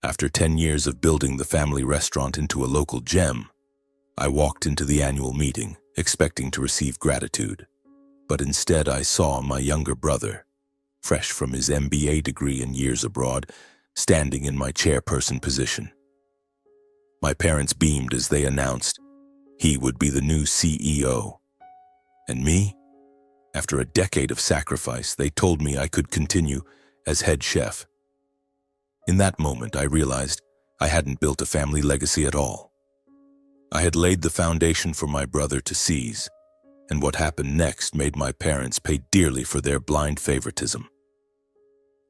After 10 years of building the family restaurant into a local gem, I walked into the annual meeting, expecting to receive gratitude. But instead I saw my younger brother, fresh from his MBA degree and years abroad, standing in my chairperson position. My parents beamed as they announced he would be the new CEO. And me? After a decade of sacrifice, they told me I could continue as head chef. In that moment, I realized I hadn't built a family legacy at all. I had laid the foundation for my brother to seize, and what happened next made my parents pay dearly for their blind favoritism.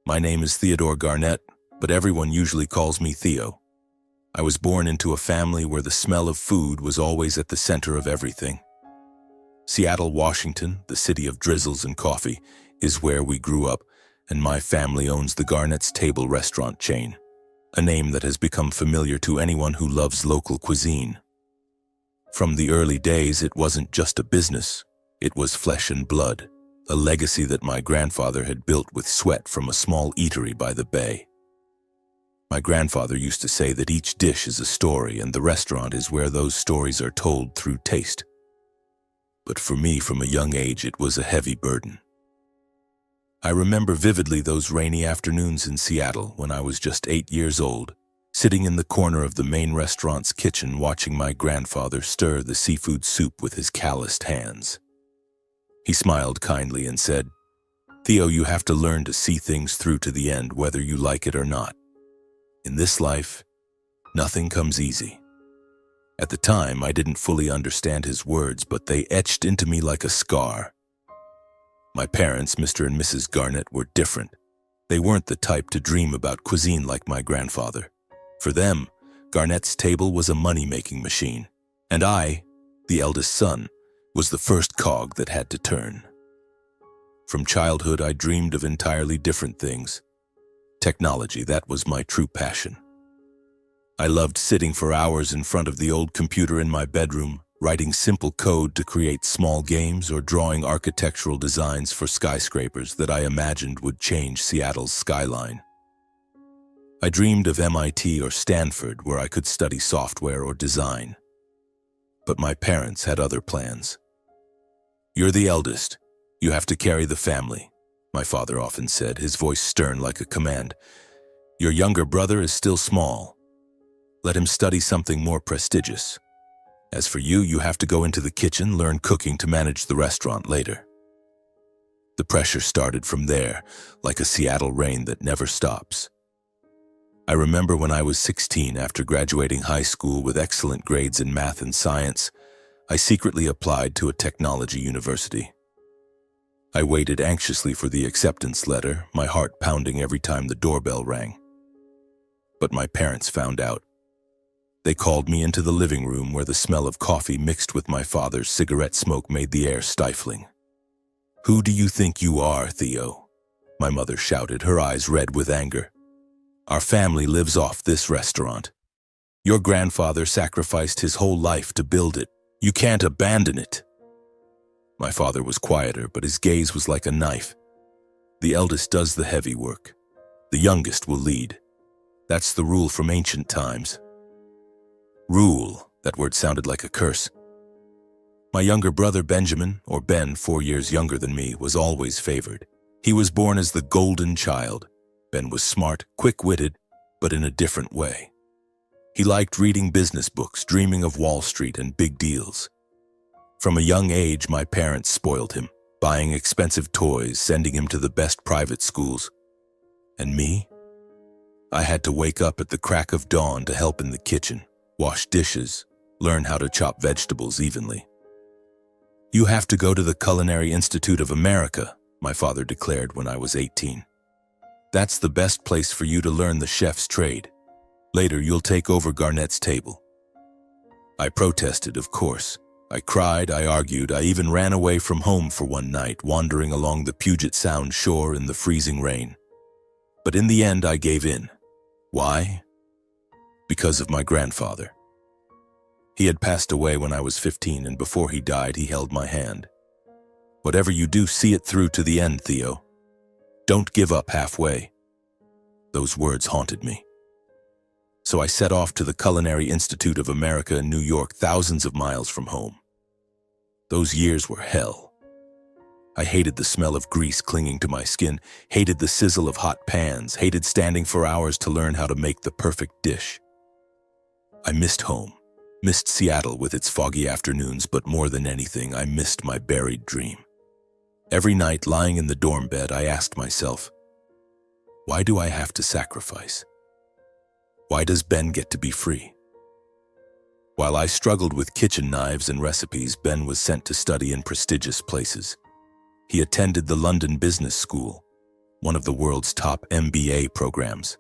My name is Theodore Garnett, but everyone usually calls me Theo. I was born into a family where the smell of food was always at the center of everything. Seattle, Washington, the city of drizzles and coffee, is where we grew up, and my family owns the Garnett's Table restaurant chain, a name that has become familiar to anyone who loves local cuisine. From the early days, it wasn't just a business, it was flesh and blood, a legacy that my grandfather had built with sweat from a small eatery by the bay. My grandfather used to say that each dish is a story, and the restaurant is where those stories are told through taste. But for me, from a young age, it was a heavy burden. I remember vividly those rainy afternoons in Seattle when I was just 8 years old, sitting in the corner of the main restaurant's kitchen watching my grandfather stir the seafood soup with his calloused hands. He smiled kindly and said, "Theo, you have to learn to see things through to the end, whether you like it or not. In this life, nothing comes easy." At the time, I didn't fully understand his words, but they etched into me like a scar. My parents, Mr. and Mrs. Garnett, were different. They weren't the type to dream about cuisine like my grandfather. For them, Garnett's Table was a money-making machine, and I, the eldest son, was the first cog that had to turn. From childhood, I dreamed of entirely different things. Technology, that was my true passion. I loved sitting for hours in front of the old computer in my bedroom, writing simple code to create small games or drawing architectural designs for skyscrapers that I imagined would change Seattle's skyline. I dreamed of MIT or Stanford, where I could study software or design. But my parents had other plans. "You're the eldest. You have to carry the family," my father often said, his voice stern like a command. "Your younger brother is still small. Let him study something more prestigious. As for you, you have to go into the kitchen, learn cooking to manage the restaurant later." The pressure started from there, like a Seattle rain that never stops. I remember when I was 16, after graduating high school with excellent grades in math and science, I secretly applied to a technology university. I waited anxiously for the acceptance letter, my heart pounding every time the doorbell rang. But my parents found out. They called me into the living room where the smell of coffee mixed with my father's cigarette smoke made the air stifling. "Who do you think you are, Theo?" my mother shouted, her eyes red with anger. "Our family lives off this restaurant. Your grandfather sacrificed his whole life to build it. You can't abandon it." My father was quieter, but his gaze was like a knife. "The eldest does the heavy work. The youngest will lead. That's the rule from ancient times." Rule, that word sounded like a curse. My younger brother Benjamin, or Ben, 4 years younger than me, was always favored. He was born as the golden child. Ben was smart, quick-witted, but in a different way. He liked reading business books, dreaming of Wall Street and big deals. From a young age, my parents spoiled him, buying expensive toys, sending him to the best private schools. And me? I had to wake up at the crack of dawn to help in the kitchen, wash dishes, learn how to chop vegetables evenly. "You have to go to the Culinary Institute of America," my father declared when I was 18. "That's the best place for you to learn the chef's trade. Later, you'll take over Garnett's Table." I protested, of course. I cried, I argued, I even ran away from home for one night, wandering along the Puget Sound shore in the freezing rain. But in the end, I gave in. Why? Because of my grandfather. He had passed away when I was 15, and before he died, he held my hand. "Whatever you do, see it through to the end, Theo. Don't give up halfway." Those words haunted me. So I set off to the Culinary Institute of America in New York, thousands of miles from home. Those years were hell. I hated the smell of grease clinging to my skin, hated the sizzle of hot pans, hated standing for hours to learn how to make the perfect dish. I missed home, missed Seattle with its foggy afternoons, but more than anything, I missed my buried dream. Every night, lying in the dorm bed, I asked myself, why do I have to sacrifice? Why does Ben get to be free? While I struggled with kitchen knives and recipes, Ben was sent to study in prestigious places. He attended the London Business School, one of the world's top MBA programs.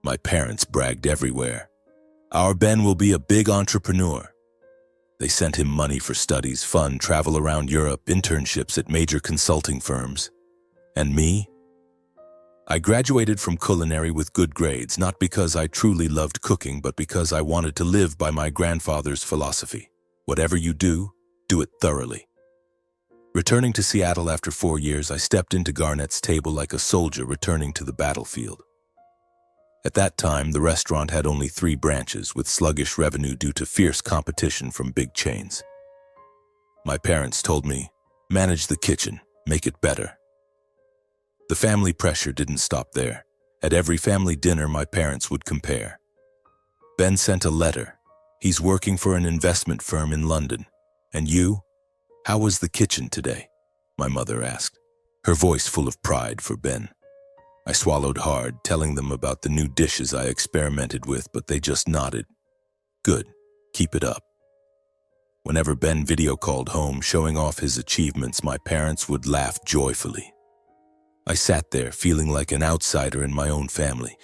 My parents bragged everywhere. Our Ben will be a big entrepreneur. They sent him money for studies, fun, travel around Europe, internships at major consulting firms. And me? I graduated from culinary with good grades, not because I truly loved cooking, but because I wanted to live by my grandfather's philosophy. Whatever you do it thoroughly. Returning to Seattle after 4 years, I stepped into Garnett's table like a soldier returning to the battlefield. At that time, the restaurant had only 3 branches, with sluggish revenue due to fierce competition from big chains. My parents told me, manage the kitchen, make it better. The family pressure didn't stop there. At every family dinner, my parents would compare. Ben sent a letter. He's working for an investment firm in London. And you? How was the kitchen today? My mother asked, her voice full of pride for Ben. I swallowed hard, telling them about the new dishes I experimented with, but they just nodded. Good, keep it up. Whenever Ben video called home showing off his achievements, my parents would laugh joyfully. I sat there feeling like an outsider in my own family.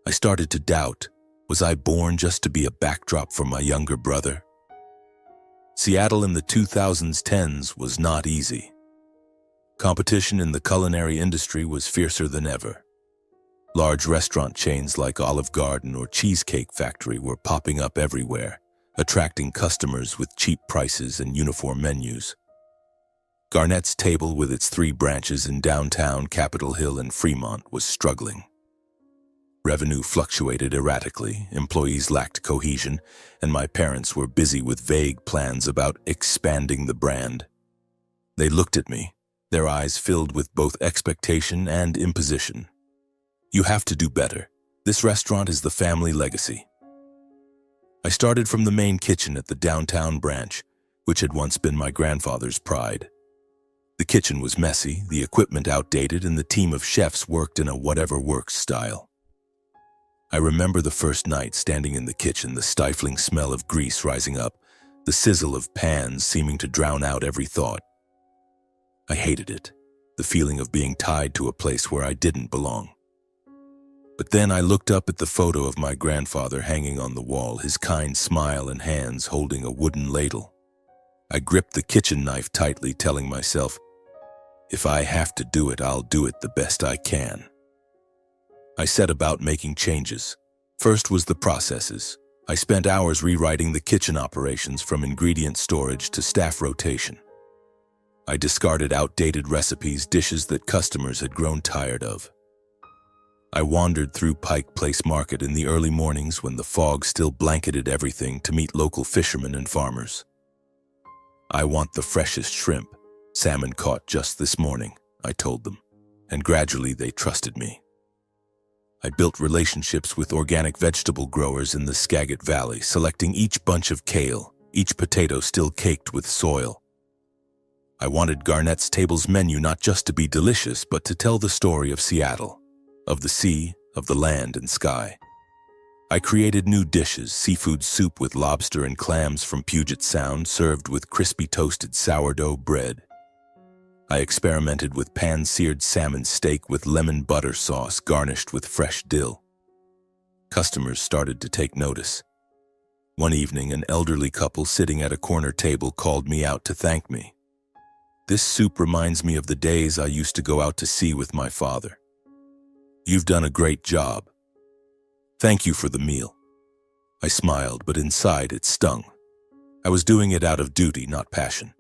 I started to doubt, was I born just to be a backdrop for my younger brother? Seattle in the 2010s was not easy. Competition in the culinary industry was fiercer than ever. Large restaurant chains like Olive Garden or Cheesecake Factory were popping up everywhere, attracting customers with cheap prices and uniform menus. Garnett's table, with its 3 branches in downtown Capitol Hill and Fremont, was struggling. Revenue fluctuated erratically, employees lacked cohesion, and my parents were busy with vague plans about expanding the brand. They looked at me, their eyes filled with both expectation and imposition. You have to do better. This restaurant is the family legacy. I started from the main kitchen at the downtown branch, which had once been my grandfather's pride. The kitchen was messy, the equipment outdated, and the team of chefs worked in a whatever-works style. I remember the first night standing in the kitchen, the stifling smell of grease rising up, the sizzle of pans seeming to drown out every thought. I hated it, the feeling of being tied to a place where I didn't belong. But then I looked up at the photo of my grandfather hanging on the wall, his kind smile and hands holding a wooden ladle. I gripped the kitchen knife tightly, telling myself, if I have to do it, I'll do it the best I can. I set about making changes. First was the processes. I spent hours rewriting the kitchen operations, from ingredient storage to staff rotation. I discarded outdated recipes, dishes that customers had grown tired of. I wandered through Pike Place Market in the early mornings when the fog still blanketed everything to meet local fishermen and farmers. I want the freshest shrimp, salmon caught just this morning, I told them, and gradually they trusted me. I built relationships with organic vegetable growers in the Skagit Valley, selecting each bunch of kale, each potato still caked with soil. I wanted Garnett's Table's menu not just to be delicious, but to tell the story of Seattle, of the sea, of the land and sky. I created new dishes, seafood soup with lobster and clams from Puget Sound, served with crispy toasted sourdough bread. I experimented with pan-seared salmon steak with lemon butter sauce garnished with fresh dill. Customers started to take notice. One evening, an elderly couple sitting at a corner table called me out to thank me. This soup reminds me of the days I used to go out to sea with my father. You've done a great job. Thank you for the meal. I smiled, but inside it stung. I was doing it out of duty, not passion.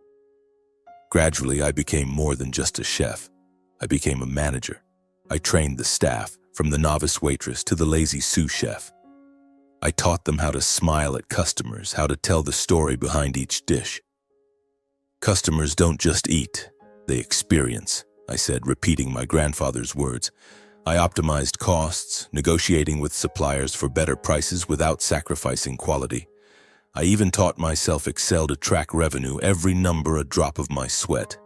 Gradually, I became more than just a chef. I became a manager. I trained the staff, from the novice waitress to the lazy sous chef. I taught them how to smile at customers, how to tell the story behind each dish. Customers don't just eat, they experience, I said, repeating my grandfather's words. I optimized costs, negotiating with suppliers for better prices without sacrificing quality. I even taught myself Excel to track revenue, every number a drop of my sweat.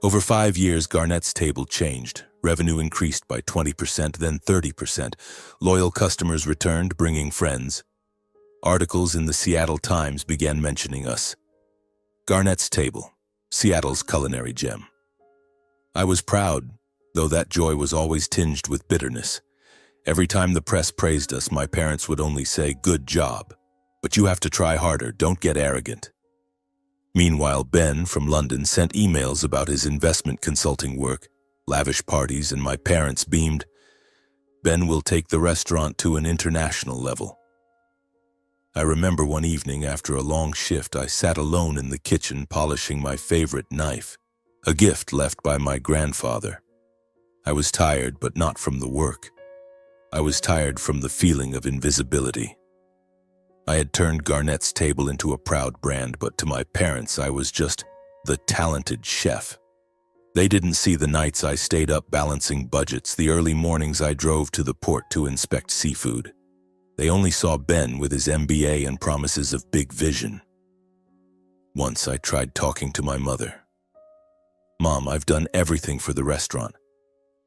Over 5 years, Garnett's table changed. Revenue increased by 20%, then 30%. Loyal customers returned, bringing friends. Articles in the Seattle Times began mentioning us. Garnett's Table, Seattle's culinary gem. I was proud, though that joy was always tinged with bitterness. Every time the press praised us, my parents would only say, "Good job. But you have to try harder, don't get arrogant." Meanwhile, Ben from London sent emails about his investment consulting work, lavish parties, and my parents beamed. Ben will take the restaurant to an international level. I remember one evening after a long shift, I sat alone in the kitchen polishing my favorite knife, a gift left by my grandfather. I was tired, but not from the work. I was tired from the feeling of invisibility. I had turned Garnett's Table into a proud brand, but to my parents, I was just the talented chef. They didn't see the nights I stayed up balancing budgets, the early mornings I drove to the port to inspect seafood. They only saw Ben with his MBA and promises of big vision. Once I tried talking to my mother. "Mom, I've done everything for the restaurant.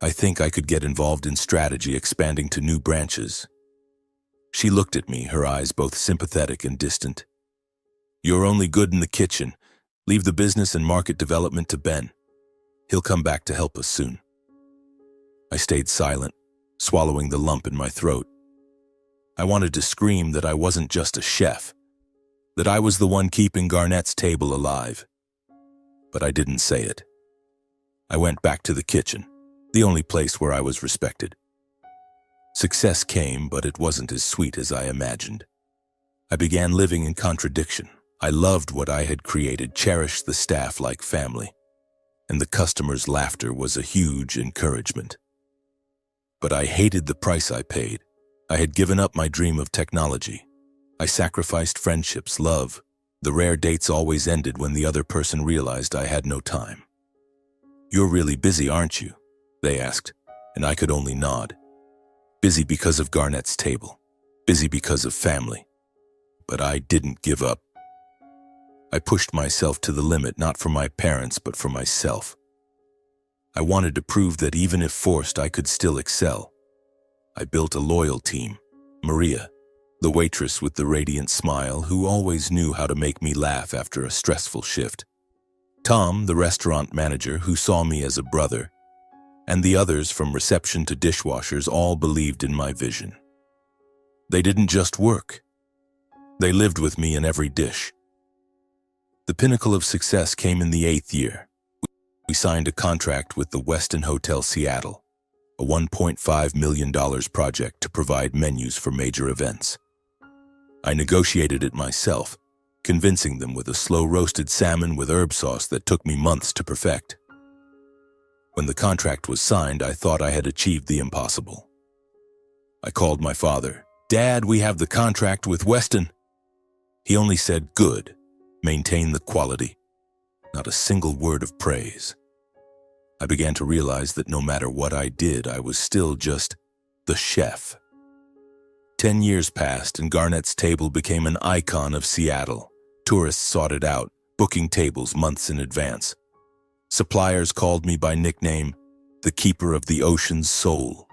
I think I could get involved in strategy, expanding to new branches." She looked at me, her eyes both sympathetic and distant. "You're only good in the kitchen. Leave the business and market development to Ben. He'll come back to help us soon." I stayed silent, swallowing the lump in my throat. I wanted to scream that I wasn't just a chef, that I was the one keeping Garnett's Table alive. But I didn't say it. I went back to the kitchen, the only place where I was respected. Success came, but it wasn't as sweet as I imagined. I began living in contradiction. I loved what I had created, cherished the staff like family, and the customers' laughter was a huge encouragement. But I hated the price I paid. I had given up my dream of technology. I sacrificed friendships, love. The rare dates always ended when the other person realized I had no time. "You're really busy, aren't you?" they asked, and I could only nod. Busy because of Garnett's Table. Busy because of family. But I didn't give up. I pushed myself to the limit, not for my parents, but for myself. I wanted to prove that even if forced, I could still excel. I built a loyal team. Maria, the waitress with the radiant smile, who always knew how to make me laugh after a stressful shift. Tom, the restaurant manager, who saw me as a brother. And the others, from reception to dishwashers, all believed in my vision. They didn't just work. They lived with me in every dish. The pinnacle of success came in the 8th year. We signed a contract with the Westin Hotel Seattle, a $1.5 million project to provide menus for major events. I negotiated it myself, convincing them with a slow-roasted salmon with herb sauce that took me months to perfect. When the contract was signed, I thought I had achieved the impossible. I called my father. "Dad, we have the contract with Westin." He only said, "Good. Maintain the quality." Not a single word of praise. I began to realize that no matter what I did, I was still just the chef. 10 years passed, and Garnett's Table became an icon of Seattle. Tourists sought it out, booking tables months in advance. Suppliers called me by nickname, the Keeper of the Ocean's Soul.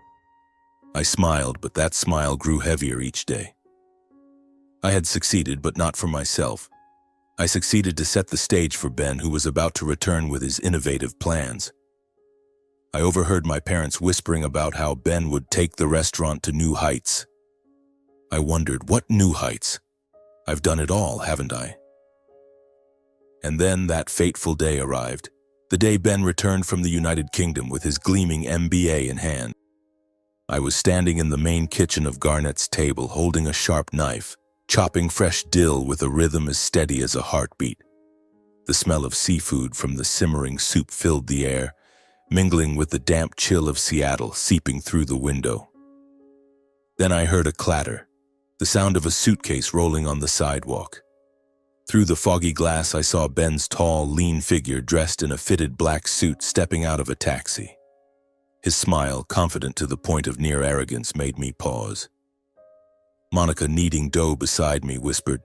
I smiled, but that smile grew heavier each day. I had succeeded, but not for myself. I succeeded to set the stage for Ben, who was about to return with his innovative plans. I overheard my parents whispering about how Ben would take the restaurant to new heights. I wondered, what new heights? I've done it all, haven't I? And then that fateful day arrived, the day Ben returned from the United Kingdom with his gleaming MBA in hand. I was standing in the main kitchen of Garnett's Table, holding a sharp knife, chopping fresh dill with a rhythm as steady as a heartbeat. The smell of seafood from the simmering soup filled the air, mingling with the damp chill of Seattle seeping through the window. Then I heard a clatter. the sound of a suitcase rolling on the sidewalk. Through the foggy glass, I saw Ben's tall, lean figure dressed in a fitted black suit stepping out of a taxi. His smile, confident to the point of near arrogance, made me pause. Monica, kneading dough beside me, whispered,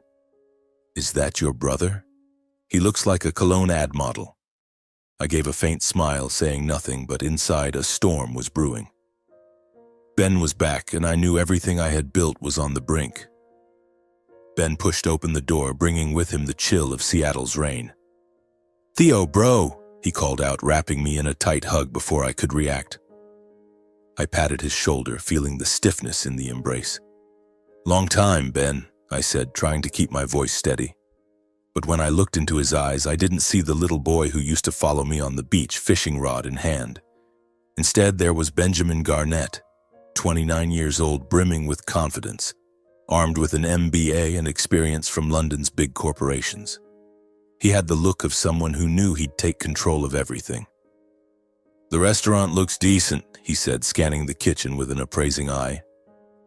"Is that your brother? He looks like a cologne ad model." I gave a faint smile, saying nothing, but inside a storm was brewing. Ben was back, and I knew everything I had built was on the brink. Ben pushed open the door, bringing with him the chill of Seattle's rain. "Theo, bro," he called out, wrapping me in a tight hug before I could react. I patted his shoulder, feeling the stiffness in the embrace. "Long time, Ben," I said, trying to keep my voice steady. But when I looked into his eyes, I didn't see the little boy who used to follow me on the beach, fishing rod in hand. Instead, there was Benjamin Garnett, 29 years old, brimming with confidence, armed with an MBA and experience from London's big corporations. He had the look of someone who knew he'd take control of everything. "The restaurant looks decent," he said, scanning the kitchen with an appraising eye.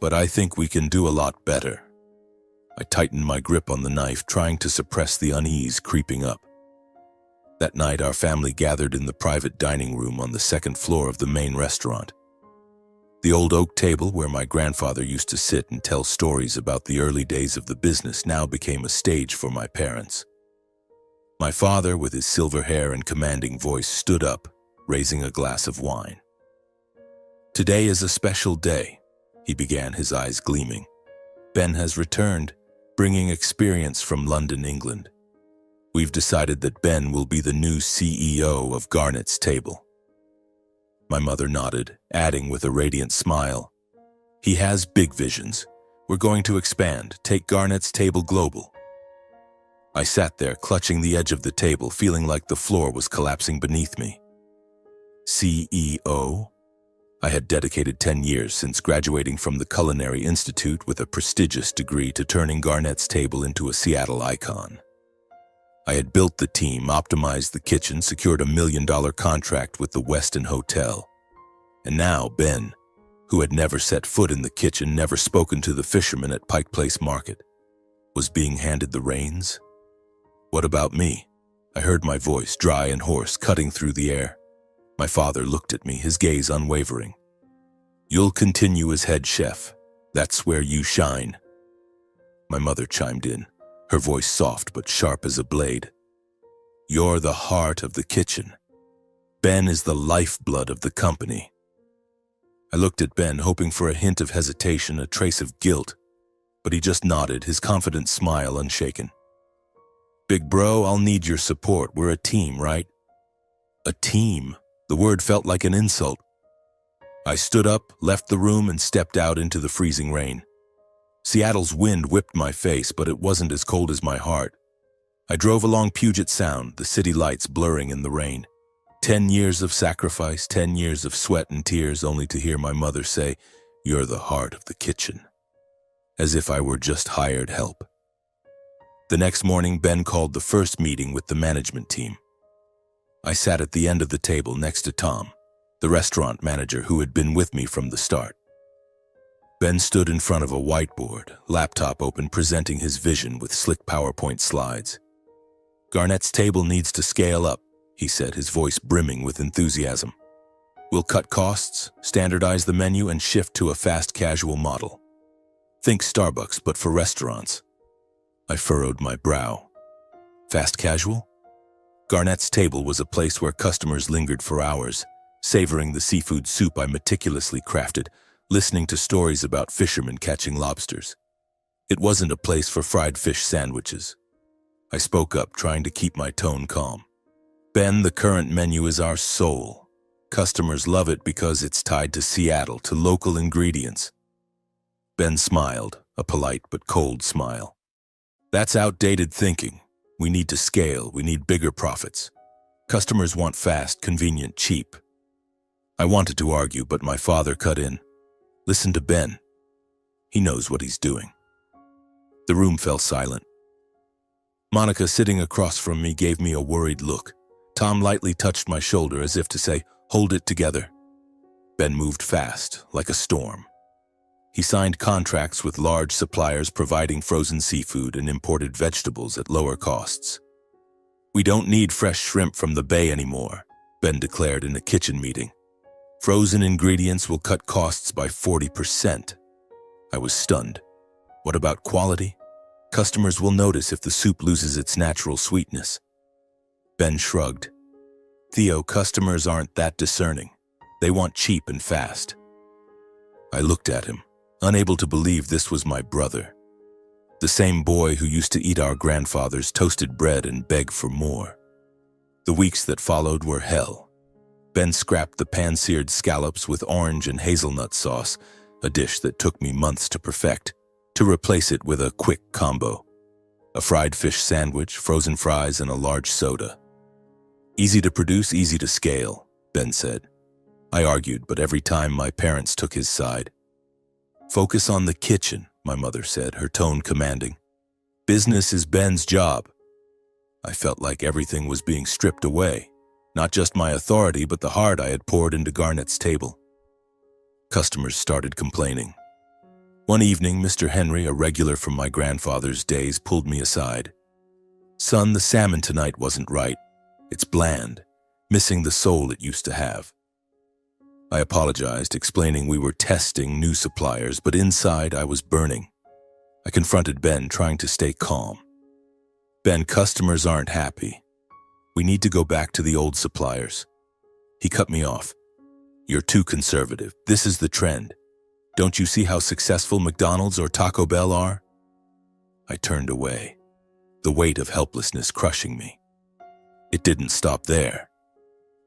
"But I think we can do a lot better." I tightened my grip on the knife, trying to suppress the unease creeping up. That night, our family gathered in the private dining room on the second floor of the main restaurant. The old oak table where my grandfather used to sit and tell stories about the early days of the business now became a stage for my parents. My father, with his silver hair and commanding voice, stood up, raising a glass of wine. "Today is a special day," he began, his eyes gleaming. "Ben has returned, bringing experience from London, England. We've decided that Ben will be the new CEO of Garnett's Table." My mother nodded, adding with a radiant smile, "He has big visions. We're going to expand, take Garnett's Table global." I sat there, clutching the edge of the table, feeling like the floor was collapsing beneath me. CEO? I had dedicated 10 years since graduating from the Culinary Institute with a prestigious degree to turning Garnett's Table into a Seattle icon. I had built the team, optimized the kitchen, secured $1 million contract with the Westin Hotel. And now Ben, who had never set foot in the kitchen, never spoken to the fishermen at Pike Place Market, was being handed the reins. What about me? I heard my voice, dry and hoarse, cutting through the air. My father looked at me, his gaze unwavering. "You'll continue as head chef. That's where you shine." My mother chimed in, her voice soft but sharp as a blade. "You're the heart of the kitchen. Ben is the lifeblood of the company." I looked at Ben, hoping for a hint of hesitation, a trace of guilt, but he just nodded, his confident smile unshaken. "Big bro, I'll need your support. We're a team, right?" A team? The word felt like an insult. I stood up, left the room, and stepped out into the freezing rain. Seattle's wind whipped my face, but it wasn't as cold as my heart. I drove along Puget Sound, the city lights blurring in the rain. 10 years of sacrifice, 10 years of sweat and tears, only to hear my mother say, "You're the heart of the kitchen." As if I were just hired help. The next morning, Ben called the first meeting with the management team. I sat at the end of the table next to Tom, the restaurant manager who had been with me from the start. Ben stood in front of a whiteboard, laptop open, presenting his vision with slick PowerPoint slides. "Garnett's Table needs to scale up," he said, his voice brimming with enthusiasm. "We'll cut costs, standardize the menu, and shift to a fast casual model. Think Starbucks, but for restaurants." I furrowed my brow. Fast casual? Garnett's Table was a place where customers lingered for hours, savoring the seafood soup I meticulously crafted, listening to stories about fishermen catching lobsters. It wasn't a place for fried fish sandwiches. I spoke up, trying to keep my tone calm. "Ben, the current menu is our soul. Customers love it because it's tied to Seattle, to local ingredients." Ben smiled, a polite but cold smile. "That's outdated thinking. We need to scale. We need bigger profits. Customers want fast, convenient, cheap." I wanted to argue, but my father cut in. "Listen to Ben. He knows what he's doing." The room fell silent. Monica, sitting across from me, gave me a worried look. Tom lightly touched my shoulder as if to say, "Hold it together." Ben moved fast, like a storm. He signed contracts with large suppliers providing frozen seafood and imported vegetables at lower costs. "We don't need fresh shrimp from the bay anymore," Ben declared in a kitchen meeting. "Frozen ingredients will cut costs by 40%. I was stunned. What about quality? Customers will notice if the soup loses its natural sweetness. Ben shrugged. "Theo, customers aren't that discerning. They want cheap and fast." I looked at him, unable to believe this was my brother. The same boy who used to eat our grandfather's toasted bread and beg for more. The weeks that followed were hell. Ben scrapped the pan-seared scallops with orange and hazelnut sauce, a dish that took me months to perfect, to replace it with a quick combo. A fried fish sandwich, frozen fries, and a large soda. "Easy to produce, easy to scale," Ben said. I argued, but every time my parents took his side. "Focus on the kitchen," my mother said, her tone commanding. "Business is Ben's job." I felt like everything was being stripped away, not just my authority, but the heart I had poured into Garnett's table. Customers started complaining. One evening, Mr. Henry, a regular from my grandfather's days, pulled me aside. "Son, the salmon tonight wasn't right. It's bland, missing the soul it used to have." I apologized, explaining we were testing new suppliers, but inside I was burning. I confronted Ben, trying to stay calm. "Ben, customers aren't happy. We need to go back to the old suppliers." He cut me off. "You're too conservative. This is the trend. Don't you see how successful McDonald's or Taco Bell are?" I turned away, the weight of helplessness crushing me. It didn't stop there.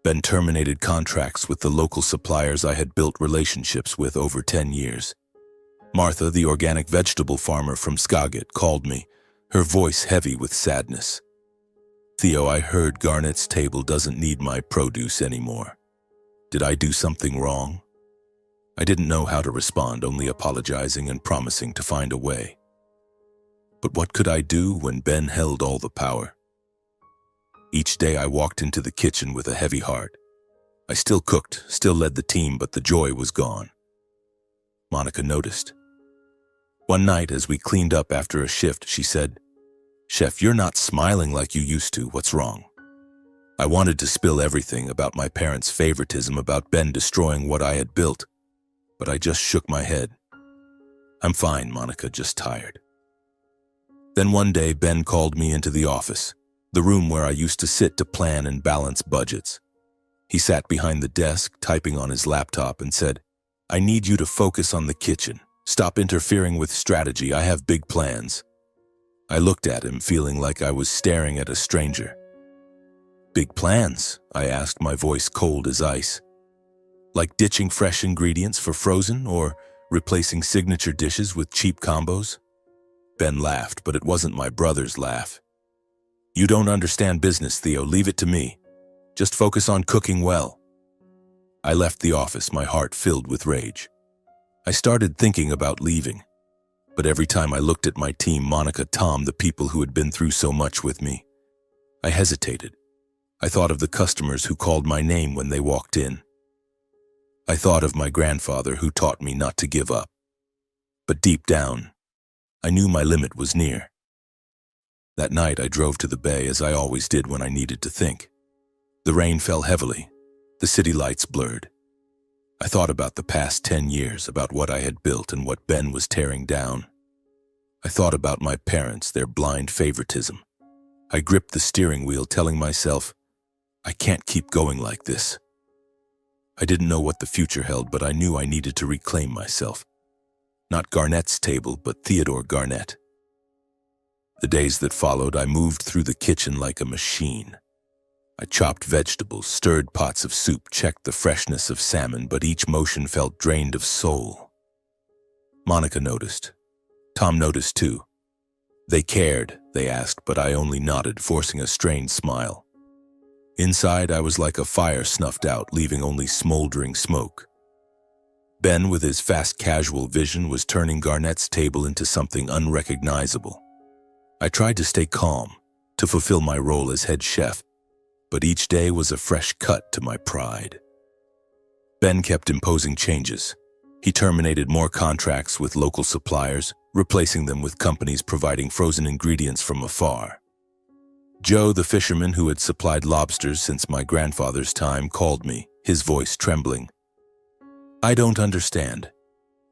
Ben terminated contracts with the local suppliers I had built relationships with over 10 years. Martha, the organic vegetable farmer from Skagit, called me, her voice heavy with sadness. "Theo, I heard Garnett's table doesn't need my produce anymore. Did I do something wrong?" I didn't know how to respond, only apologizing and promising to find a way. But what could I do when Ben held all the power? Each day I walked into the kitchen with a heavy heart. I still cooked, still led the team, but the joy was gone. Monica noticed. One night, as we cleaned up after a shift, she said, "Chef, you're not smiling like you used to. What's wrong?" I wanted to spill everything about my parents' favoritism, about Ben destroying what I had built, but I just shook my head. "I'm fine, Monica, just tired." Then one day, Ben called me into the office, the room where I used to sit to plan and balance budgets. He sat behind the desk, typing on his laptop, and said, "I need you to focus on the kitchen. Stop interfering with strategy. I have big plans." I looked at him, feeling like I was staring at a stranger. "Big plans?" I asked, my voice cold as ice. "Like ditching fresh ingredients for frozen, or replacing signature dishes with cheap combos?" Ben laughed, but it wasn't my brother's laugh. "You don't understand business, Theo. Leave it to me. Just focus on cooking well." I left the office, my heart filled with rage. I started thinking about leaving, but every time I looked at my team, Monica, Tom, the people who had been through so much with me, I hesitated. I thought of the customers who called my name when they walked in. I thought of my grandfather who taught me not to give up. But deep down, I knew my limit was near. That night I drove to the bay, as I always did when I needed to think. The rain fell heavily. The city lights blurred. I thought about the past 10 years, about what I had built and what Ben was tearing down. I thought about my parents, their blind favoritism. I gripped the steering wheel, telling myself, I can't keep going like this. I didn't know what the future held, but I knew I needed to reclaim myself. Not Garnett's table, but Theodore Garnett. The days that followed, I moved through the kitchen like a machine. I chopped vegetables, stirred pots of soup, checked the freshness of salmon, but each motion felt drained of soul. Monica noticed. Tom noticed too. They cared, they asked, but I only nodded, forcing a strained smile. Inside, I was like a fire snuffed out, leaving only smoldering smoke. Ben, with his fast casual vision, was turning Garnett's table into something unrecognizable. I tried to stay calm, to fulfill my role as head chef, but each day was a fresh cut to my pride. Ben kept imposing changes. He terminated more contracts with local suppliers, replacing them with companies providing frozen ingredients from afar. Joe, the fisherman who had supplied lobsters since my grandfather's time, called me, his voice trembling. "I don't understand.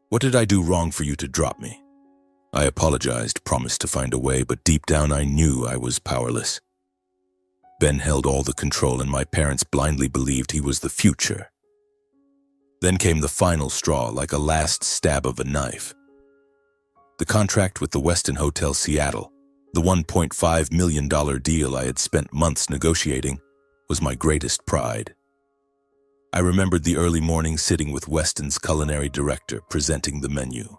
What did I do wrong for you to drop me?" I apologized, promised to find a way, but deep down I knew I was powerless. Ben held all the control and my parents blindly believed he was the future. Then came the final straw, like a last stab of a knife. The contract with the Westin Hotel Seattle, the $1.5 million deal I had spent months negotiating, was my greatest pride. I remembered the early morning sitting with Westin's culinary director presenting the menu.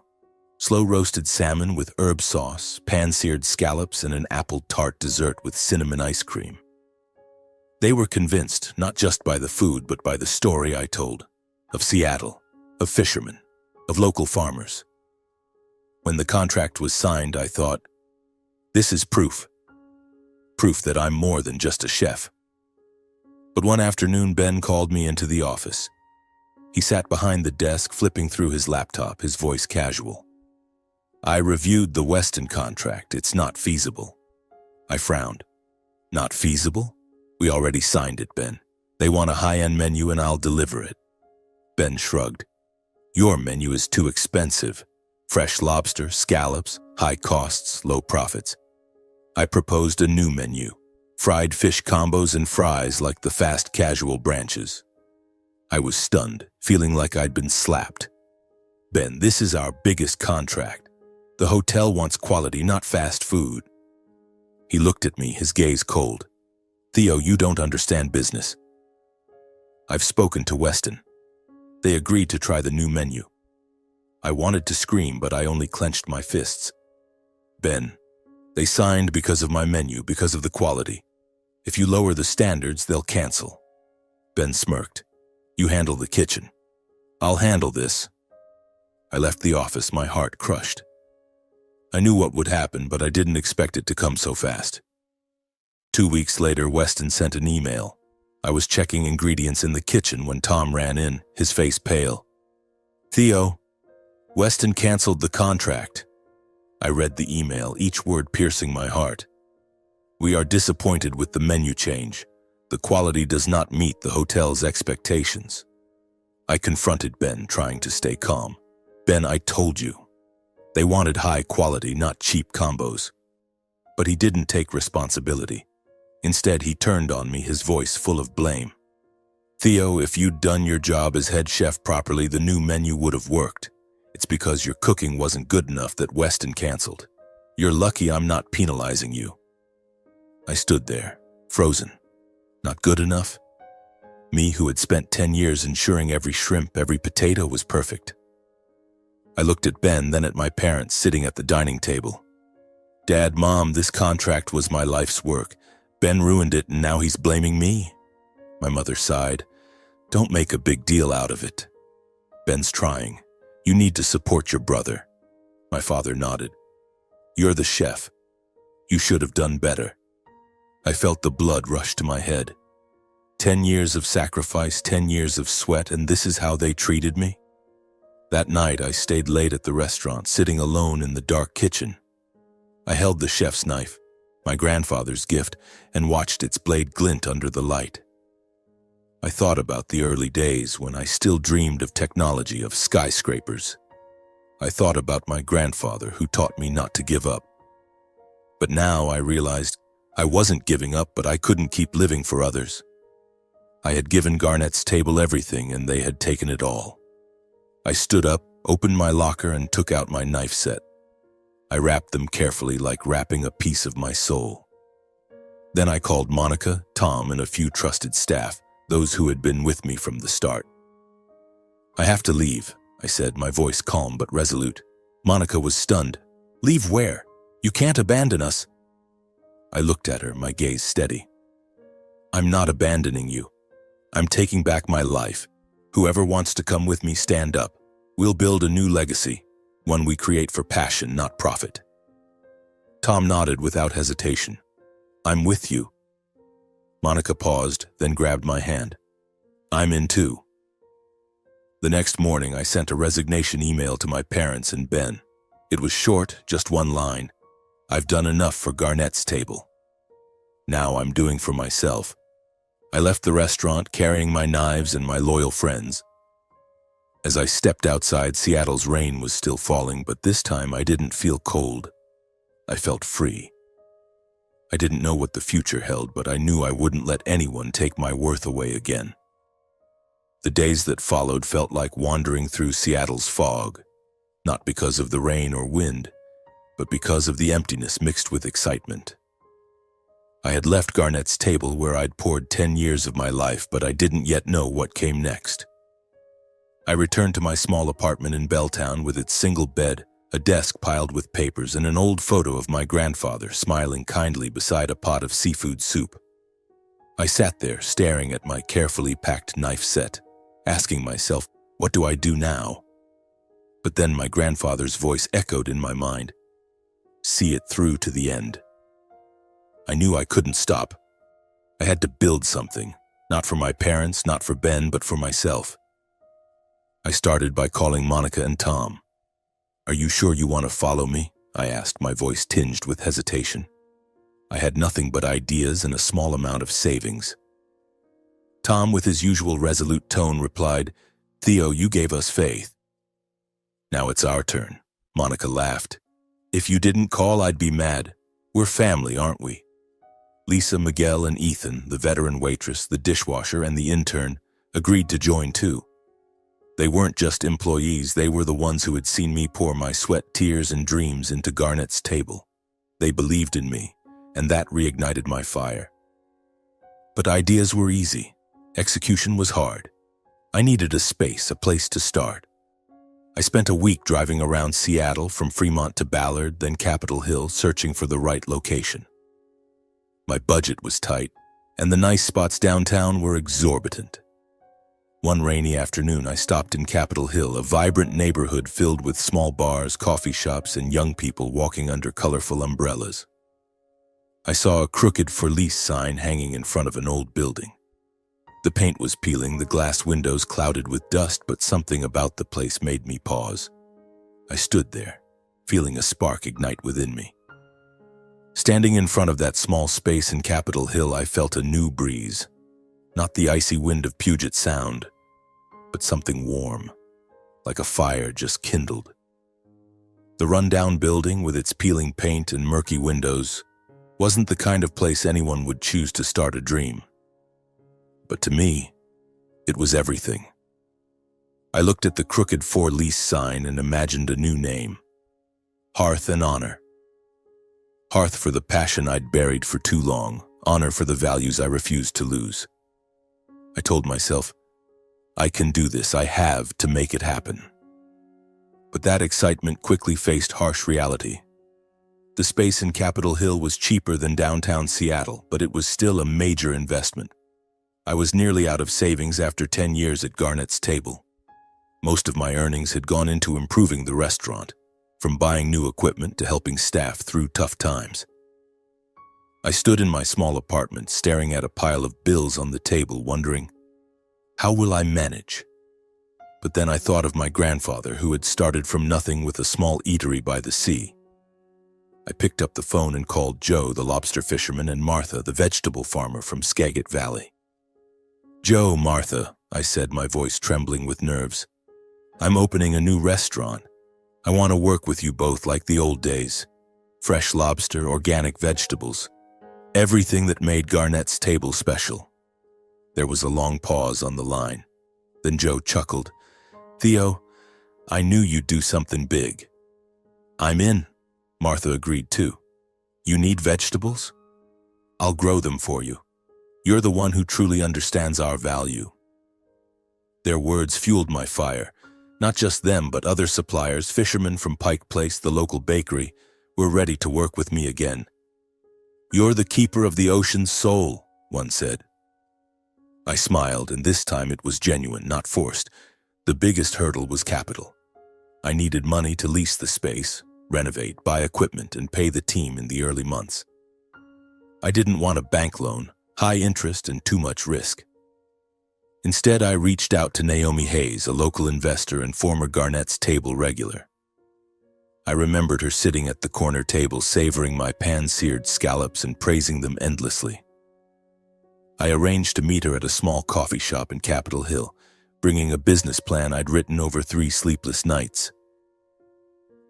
Slow-roasted salmon with herb sauce, pan-seared scallops, and an apple tart dessert with cinnamon ice cream. They were convinced, not just by the food, but by the story I told, of Seattle, of fishermen, of local farmers. When the contract was signed, I thought, this is proof. Proof that I'm more than just a chef. But one afternoon, Ben called me into the office. He sat behind the desk, flipping through his laptop, his voice casual. "I reviewed the Westin contract. It's not feasible." I frowned. "Not feasible? We already signed it, Ben. They want a high-end menu and I'll deliver it." Ben shrugged. "Your menu is too expensive. Fresh lobster, scallops, high costs, low profits. I proposed a new menu. Fried fish combos and fries like the fast casual branches." I was stunned, feeling like I'd been slapped. "Ben, this is our biggest contract. The hotel wants quality, not fast food." He looked at me, his gaze cold. "Theo, you don't understand business." "I've spoken to Westin. They agreed to try the new menu." I wanted to scream, but I only clenched my fists. "Ben, they signed because of my menu, because of the quality. If you lower the standards, they'll cancel." Ben smirked. "You handle the kitchen. I'll handle this." I left the office, my heart crushed. I knew what would happen, but I didn't expect it to come so fast. 2 weeks later, Westin sent an email. I was checking ingredients in the kitchen when Tom ran in, his face pale. "Theo, Westin canceled the contract." I read the email, each word piercing my heart. "We are disappointed with the menu change. The quality does not meet the hotel's expectations." I confronted Ben, trying to stay calm. "Ben, I told you. They wanted high quality, not cheap combos." But he didn't take responsibility. Instead, he turned on me, his voice full of blame. "Theo, if you'd done your job as head chef properly, the new menu would have worked. It's because your cooking wasn't good enough that Westin canceled. You're lucky I'm not penalizing you." I stood there, frozen. Not good enough? Me, who had spent 10 years ensuring every shrimp, every potato was perfect. I looked at Ben, then at my parents sitting at the dining table. "Dad, Mom, this contract was my life's work. Ben ruined it and now he's blaming me." My mother sighed. "Don't make a big deal out of it. Ben's trying. You need to support your brother." My father nodded. "You're the chef. You should have done better." I felt the blood rush to my head. 10 years of sacrifice, 10 years of sweat, and this is how they treated me? That night, I stayed late at the restaurant, sitting alone in the dark kitchen. I held the chef's knife, my grandfather's gift, and watched its blade glint under the light. I thought about the early days when I still dreamed of technology, of skyscrapers. I thought about my grandfather who taught me not to give up. But now I realized I wasn't giving up, but I couldn't keep living for others. I had given Garnett's table everything, and they had taken it all. I stood up, opened my locker, and took out my knife set. I wrapped them carefully, like wrapping a piece of my soul. Then I called Monica, Tom, and a few trusted staff, those who had been with me from the start. "I have to leave," I said, my voice calm but resolute. Monica was stunned. "Leave where? You can't abandon us." I looked at her, my gaze steady. "I'm not abandoning you. I'm taking back my life. Whoever wants to come with me, stand up. We'll build a new legacy, one we create for passion, not profit." Tom nodded without hesitation. "I'm with you." Monica paused, then grabbed my hand. "I'm in too." The next morning, I sent a resignation email to my parents and Ben. It was short, just one line. I've done enough for Garnett's Table. Now I'm doing for myself. I left the restaurant carrying my knives and my loyal friends. As I stepped outside, Seattle's rain was still falling, but this time I didn't feel cold. I felt free. I didn't know what the future held, but I knew I wouldn't let anyone take my worth away again. The days that followed felt like wandering through Seattle's fog, not because of the rain or wind, but because of the emptiness mixed with excitement. I had left Garnett's Table where I'd poured 10 years of my life, but I didn't yet know what came next. I returned to my small apartment in Belltown with its single bed, a desk piled with papers, and an old photo of my grandfather smiling kindly beside a pot of seafood soup. I sat there staring at my carefully packed knife set, asking myself, what do I do now? But then my grandfather's voice echoed in my mind. See it through to the end. I knew I couldn't stop. I had to build something, not for my parents, not for Ben, but for myself. I started by calling Monica and Tom. Are you sure you want to follow me? I asked, my voice tinged with hesitation. I had nothing but ideas and a small amount of savings. Tom, with his usual resolute tone, replied, Theo, you gave us faith. Now it's our turn. Monica laughed. If you didn't call, I'd be mad. We're family, aren't we? Lisa, Miguel, and Ethan, the veteran waitress, the dishwasher, and the intern, agreed to join too. They weren't just employees, they were the ones who had seen me pour my sweat, tears, and dreams into Garnett's Table. They believed in me, and that reignited my fire. But ideas were easy. Execution was hard. I needed a space, a place to start. I spent a week driving around Seattle, from Fremont to Ballard, then Capitol Hill, searching for the right location. My budget was tight, and the nice spots downtown were exorbitant. One rainy afternoon, I stopped in Capitol Hill, a vibrant neighborhood filled with small bars, coffee shops, and young people walking under colorful umbrellas. I saw a crooked for lease sign hanging in front of an old building. The paint was peeling, the glass windows clouded with dust, but something about the place made me pause. I stood there, feeling a spark ignite within me. Standing in front of that small space in Capitol Hill, I felt a new breeze. Not the icy wind of Puget Sound, but something warm, like a fire just kindled. The rundown building, with its peeling paint and murky windows, wasn't the kind of place anyone would choose to start a dream. But to me, it was everything. I looked at the crooked for lease sign and imagined a new name. Hearth and Honor. Hearth for the passion I'd buried for too long, honor for the values I refused to lose. I told myself, I can do this, I have to make it happen. But that excitement quickly faced harsh reality. The space in Capitol Hill was cheaper than downtown Seattle, but it was still a major investment. I was nearly out of savings after 10 years at Garnett's Table. Most of my earnings had gone into improving the restaurant, from buying new equipment to helping staff through tough times. I stood in my small apartment, staring at a pile of bills on the table, wondering, how will I manage? But then I thought of my grandfather, who had started from nothing with a small eatery by the sea. I picked up the phone and called Joe, the lobster fisherman, and Martha, the vegetable farmer from Skagit Valley. Joe, Martha, I said, my voice trembling with nerves. I'm opening a new restaurant. I want to work with you both like the old days. Fresh lobster, organic vegetables. Everything that made Garnett's Table special. There was a long pause on the line. Then Joe chuckled. Theo, I knew you'd do something big. I'm in, Martha agreed too. You need vegetables? I'll grow them for you. You're the one who truly understands our value. Their words fueled my fire. Not just them, but other suppliers, fishermen from Pike Place, the local bakery, were ready to work with me again. You're the keeper of the ocean's soul, one said. I smiled, and this time it was genuine, not forced. The biggest hurdle was capital. I needed money to lease the space, renovate, buy equipment, and pay the team in the early months. I didn't want a bank loan, high interest, and too much risk. Instead, I reached out to Naomi Hayes, a local investor and former Garnett's Table regular. I remembered her sitting at the corner table, savoring my pan-seared scallops and praising them endlessly. I arranged to meet her at a small coffee shop in Capitol Hill, bringing a business plan I'd written over 3 sleepless nights.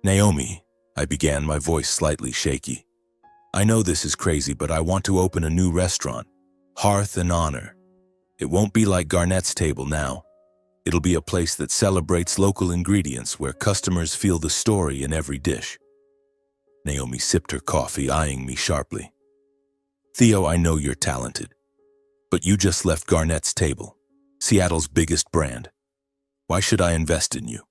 "Naomi," I began, my voice slightly shaky. "I know this is crazy, but I want to open a new restaurant, Hearth and Honor. It won't be like Garnett's Table now. It'll be a place that celebrates local ingredients, where customers feel the story in every dish." Naomi sipped her coffee, eyeing me sharply. "Theo, I know you're talented, but you just left Garnett's Table, Seattle's biggest brand. Why should I invest in you?"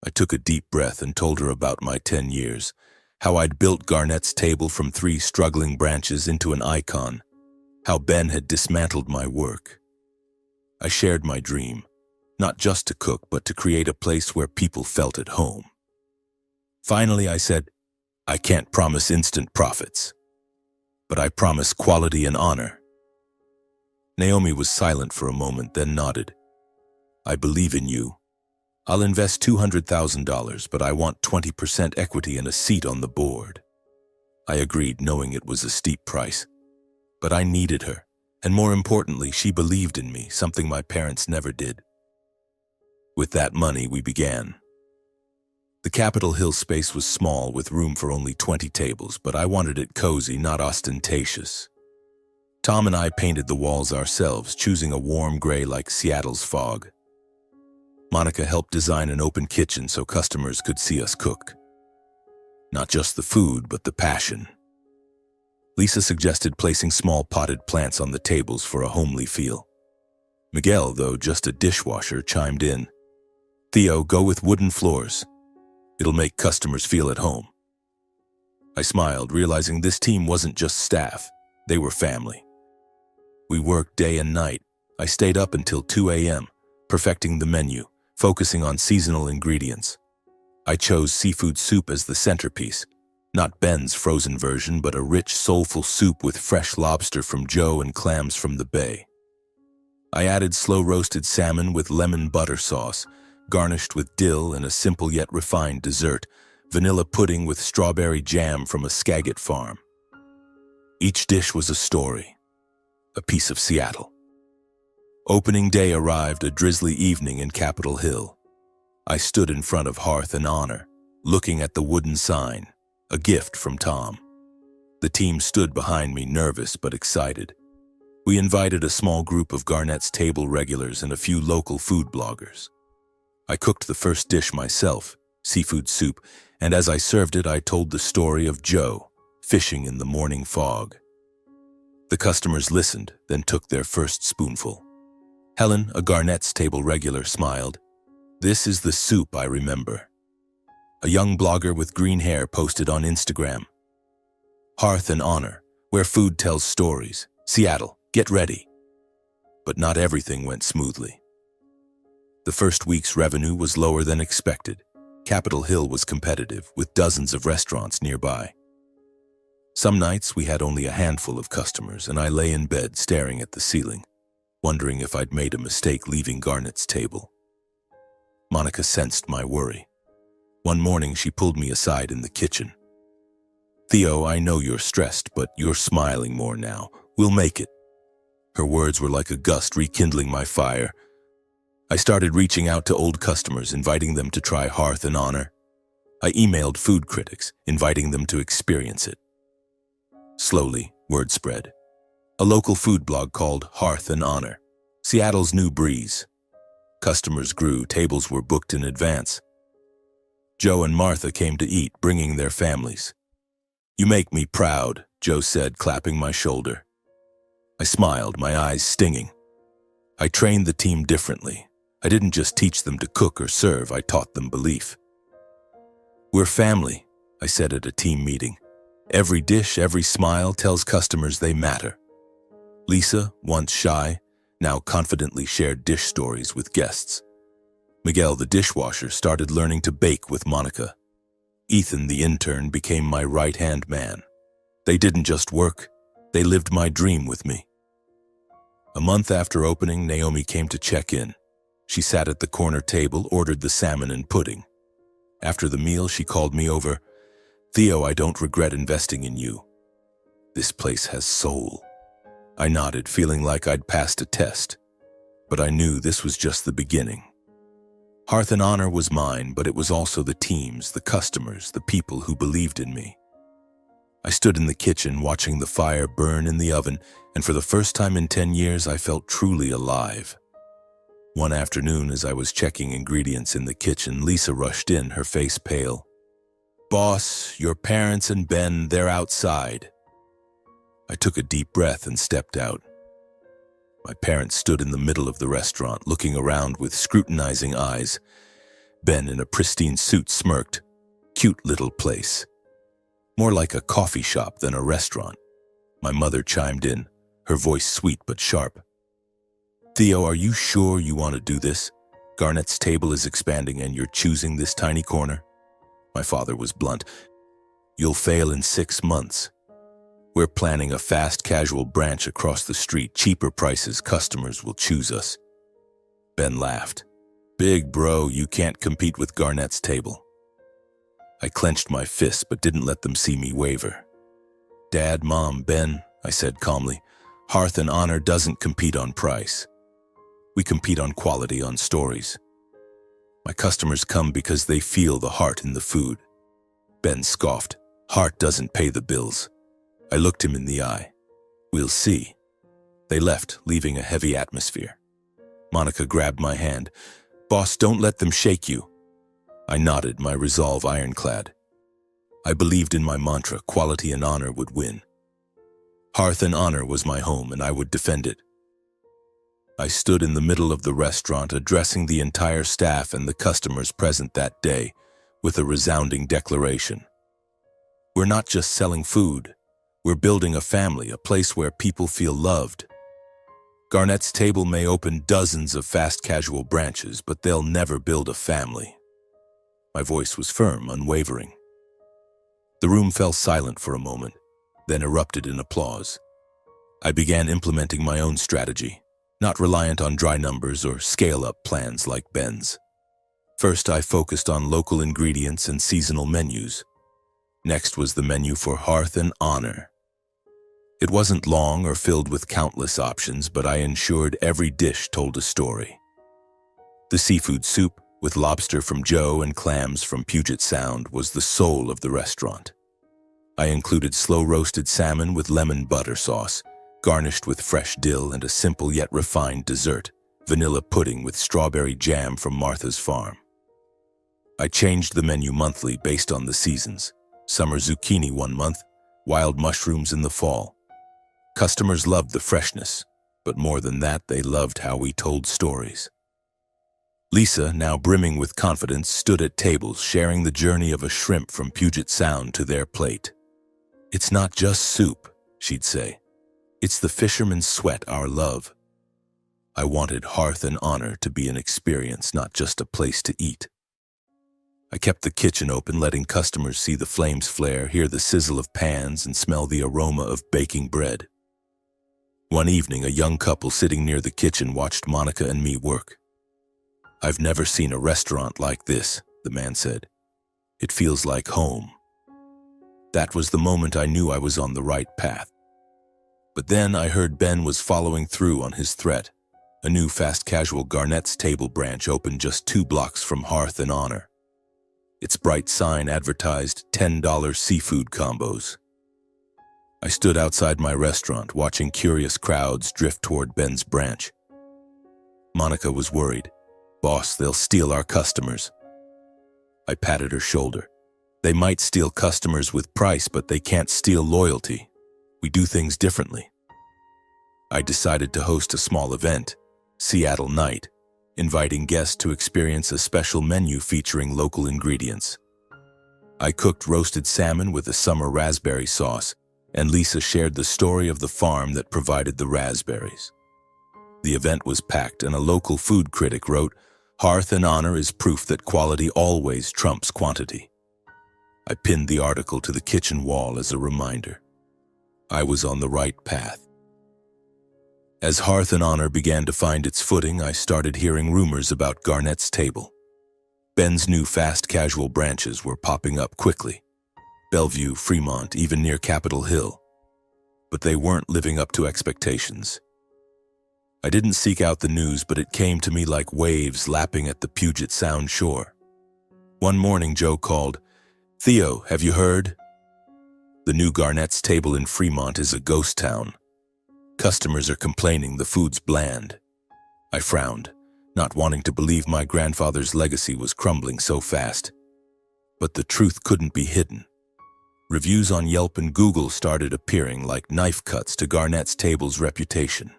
I took a deep breath and told her about my 10 years, how I'd built Garnett's Table from 3 struggling branches into an icon, how Ben had dismantled my work. I shared my dream, not just to cook, but to create a place where people felt at home. Finally, I said, "I can't promise instant profits, but I promise quality and honor." Naomi was silent for a moment, then nodded. "I believe in you. I'll invest $200,000, but I want 20% equity and a seat on the board." I agreed, knowing it was a steep price. But I needed her, and more importantly, she believed in me, something my parents never did. With that money, we began. The Capitol Hill space was small, with room for only 20 tables, but I wanted it cozy, not ostentatious. Tom and I painted the walls ourselves, choosing a warm gray like Seattle's fog. Monica helped design an open kitchen so customers could see us cook. Not just the food, but the passion. Lisa suggested placing small potted plants on the tables for a homely feel. Miguel, though just a dishwasher, chimed in. "Theo, go with wooden floors. It'll make customers feel at home." I smiled, realizing this team wasn't just staff, they were family. We worked day and night. I stayed up until 2 a.m., perfecting the menu, focusing on seasonal ingredients. I chose seafood soup as the centerpiece, not Ben's frozen version, but a rich, soulful soup with fresh lobster from Joe and clams from the bay. I added slow-roasted salmon with lemon butter sauce, garnished with dill, and a simple yet refined dessert, vanilla pudding with strawberry jam from a Skagit farm. Each dish was a story, a piece of Seattle. Opening day arrived, a drizzly evening in Capitol Hill. I stood in front of Hearth and Honor, looking at the wooden sign, a gift from Tom. The team stood behind me, nervous but excited. We invited a small group of Garnett's Table regulars and a few local food bloggers. I cooked the first dish myself, seafood soup, and as I served it, I told the story of Joe, fishing in the morning fog. The customers listened, then took their first spoonful. Helen, a Garnett's Table regular, smiled. "This is the soup I remember." A young blogger with green hair posted on Instagram. "Hearth and Honor, where food tells stories. Seattle, get ready." But not everything went smoothly. The first week's revenue was lower than expected. Capitol Hill was competitive, with dozens of restaurants nearby. Some nights we had only a handful of customers, and I lay in bed staring at the ceiling, wondering if I'd made a mistake leaving Garnett's Table. Monica sensed my worry. One morning, she pulled me aside in the kitchen. "Theo, I know you're stressed, but you're smiling more now. We'll make it." Her words were like a gust, rekindling my fire. I started reaching out to old customers, inviting them to try Hearth and Honor. I emailed food critics, inviting them to experience it. Slowly, word spread. A local food blog called Hearth and Honor, Seattle's new breeze. Customers grew, tables were booked in advance. Joe and Martha came to eat, bringing their families. "You make me proud," Joe said, clapping my shoulder. I smiled, my eyes stinging. I trained the team differently. I didn't just teach them to cook or serve, I taught them belief. "We're family," I said at a team meeting. "Every dish, every smile tells customers they matter." Lisa, once shy, now confidently shared dish stories with guests. Miguel, the dishwasher, started learning to bake with Monica. Ethan, the intern, became my right-hand man. They didn't just work, they lived my dream with me. A month after opening, Naomi came to check in. She sat at the corner table, ordered the salmon and pudding. After the meal, she called me over. "Theo, I don't regret investing in you. This place has soul." I nodded, feeling like I'd passed a test. But I knew this was just the beginning. Hearth and Honor was mine, but it was also the teams, the customers, the people who believed in me. I stood in the kitchen watching the fire burn in the oven, and for the first time in 10 years, I felt truly alive. One afternoon, as I was checking ingredients in the kitchen, Lisa rushed in, her face pale. "Boss, your parents and Ben, they're outside." I took a deep breath and stepped out. My parents stood in the middle of the restaurant, looking around with scrutinizing eyes. Ben, in a pristine suit, smirked. Cute little place. More like a coffee shop than a restaurant. My mother chimed in, her voice sweet but sharp. "Theo, are you sure you want to do this? Garnett's table is expanding and you're choosing this tiny corner?" My father was blunt. "You'll fail in 6 months. We're planning a fast casual branch across the street. Cheaper prices, customers will choose us." Ben laughed. "Big bro, you can't compete with Garnett's table." I clenched my fists but didn't let them see me waver. "Dad, Mom, Ben," I said calmly, "Hearth and Honor doesn't compete on price. We compete on quality, on stories. My customers come because they feel the heart in the food." Ben scoffed. "Heart doesn't pay the bills." I looked him in the eye. "We'll see." They left, leaving a heavy atmosphere. Monica grabbed my hand. "Boss, don't let them shake you." I nodded, my resolve ironclad. I believed in my mantra, quality and honor would win. Hearth and Honor was my home, and I would defend it. I stood in the middle of the restaurant, addressing the entire staff and the customers present that day with a resounding declaration. We're not just selling food. We're building a family, a place where people feel loved. Garnett's table may open dozens of fast casual branches, but they'll never build a family. My voice was firm, unwavering. The room fell silent for a moment, then erupted in applause. I began implementing my own strategy, not reliant on dry numbers or scale-up plans like Ben's. First, I focused on local ingredients and seasonal menus. Next was the menu for Hearth and Honor. It wasn't long or filled with countless options, but I ensured every dish told a story. The seafood soup, with lobster from Joe and clams from Puget Sound, was the soul of the restaurant. I included slow-roasted salmon with lemon butter sauce, garnished with fresh dill, and a simple yet refined dessert, vanilla pudding with strawberry jam from Martha's farm. I changed the menu monthly based on the seasons. Summer zucchini one month, wild mushrooms in the fall. Customers loved the freshness, but more than that, they loved how we told stories. Lisa, now brimming with confidence, stood at tables sharing the journey of a shrimp from Puget Sound to their plate. "It's not just soup," she'd say. "It's the fisherman's sweat, our love." I wanted Hearth and Honor to be an experience, not just a place to eat. I kept the kitchen open, letting customers see the flames flare, hear the sizzle of pans, and smell the aroma of baking bread. One evening, a young couple sitting near the kitchen watched Monica and me work. "I've never seen a restaurant like this," the man said. "It feels like home." That was the moment I knew I was on the right path. But then I heard Ben was following through on his threat. A new fast casual Garnett's Table branch opened just 2 blocks from Hearth and Honor. Its bright sign advertised $10 seafood combos. I stood outside my restaurant, watching curious crowds drift toward Ben's branch. Monica was worried. "Boss, they'll steal our customers." I patted her shoulder. "They might steal customers with price, but they can't steal loyalty. We do things differently." I decided to host a small event, Seattle Night, inviting guests to experience a special menu featuring local ingredients. I cooked roasted salmon with a summer raspberry sauce, and Lisa shared the story of the farm that provided the raspberries. The event was packed, and a local food critic wrote, "Hearth and Honor is proof that quality always trumps quantity." I pinned the article to the kitchen wall as a reminder. I was on the right path. As Hearth and Honor began to find its footing, I started hearing rumors about Garnett's Table. Ben's new fast casual branches were popping up quickly. Bellevue, Fremont, even near Capitol Hill. But they weren't living up to expectations. I didn't seek out the news, but it came to me like waves lapping at the Puget Sound shore. One morning, Joe called, "Theo, have you heard? The new Garnett's Table in Fremont is a ghost town. Customers are complaining the food's bland." I frowned, not wanting to believe my grandfather's legacy was crumbling so fast. But the truth couldn't be hidden. Reviews on Yelp and Google started appearing like knife cuts to Garnett's Table's reputation.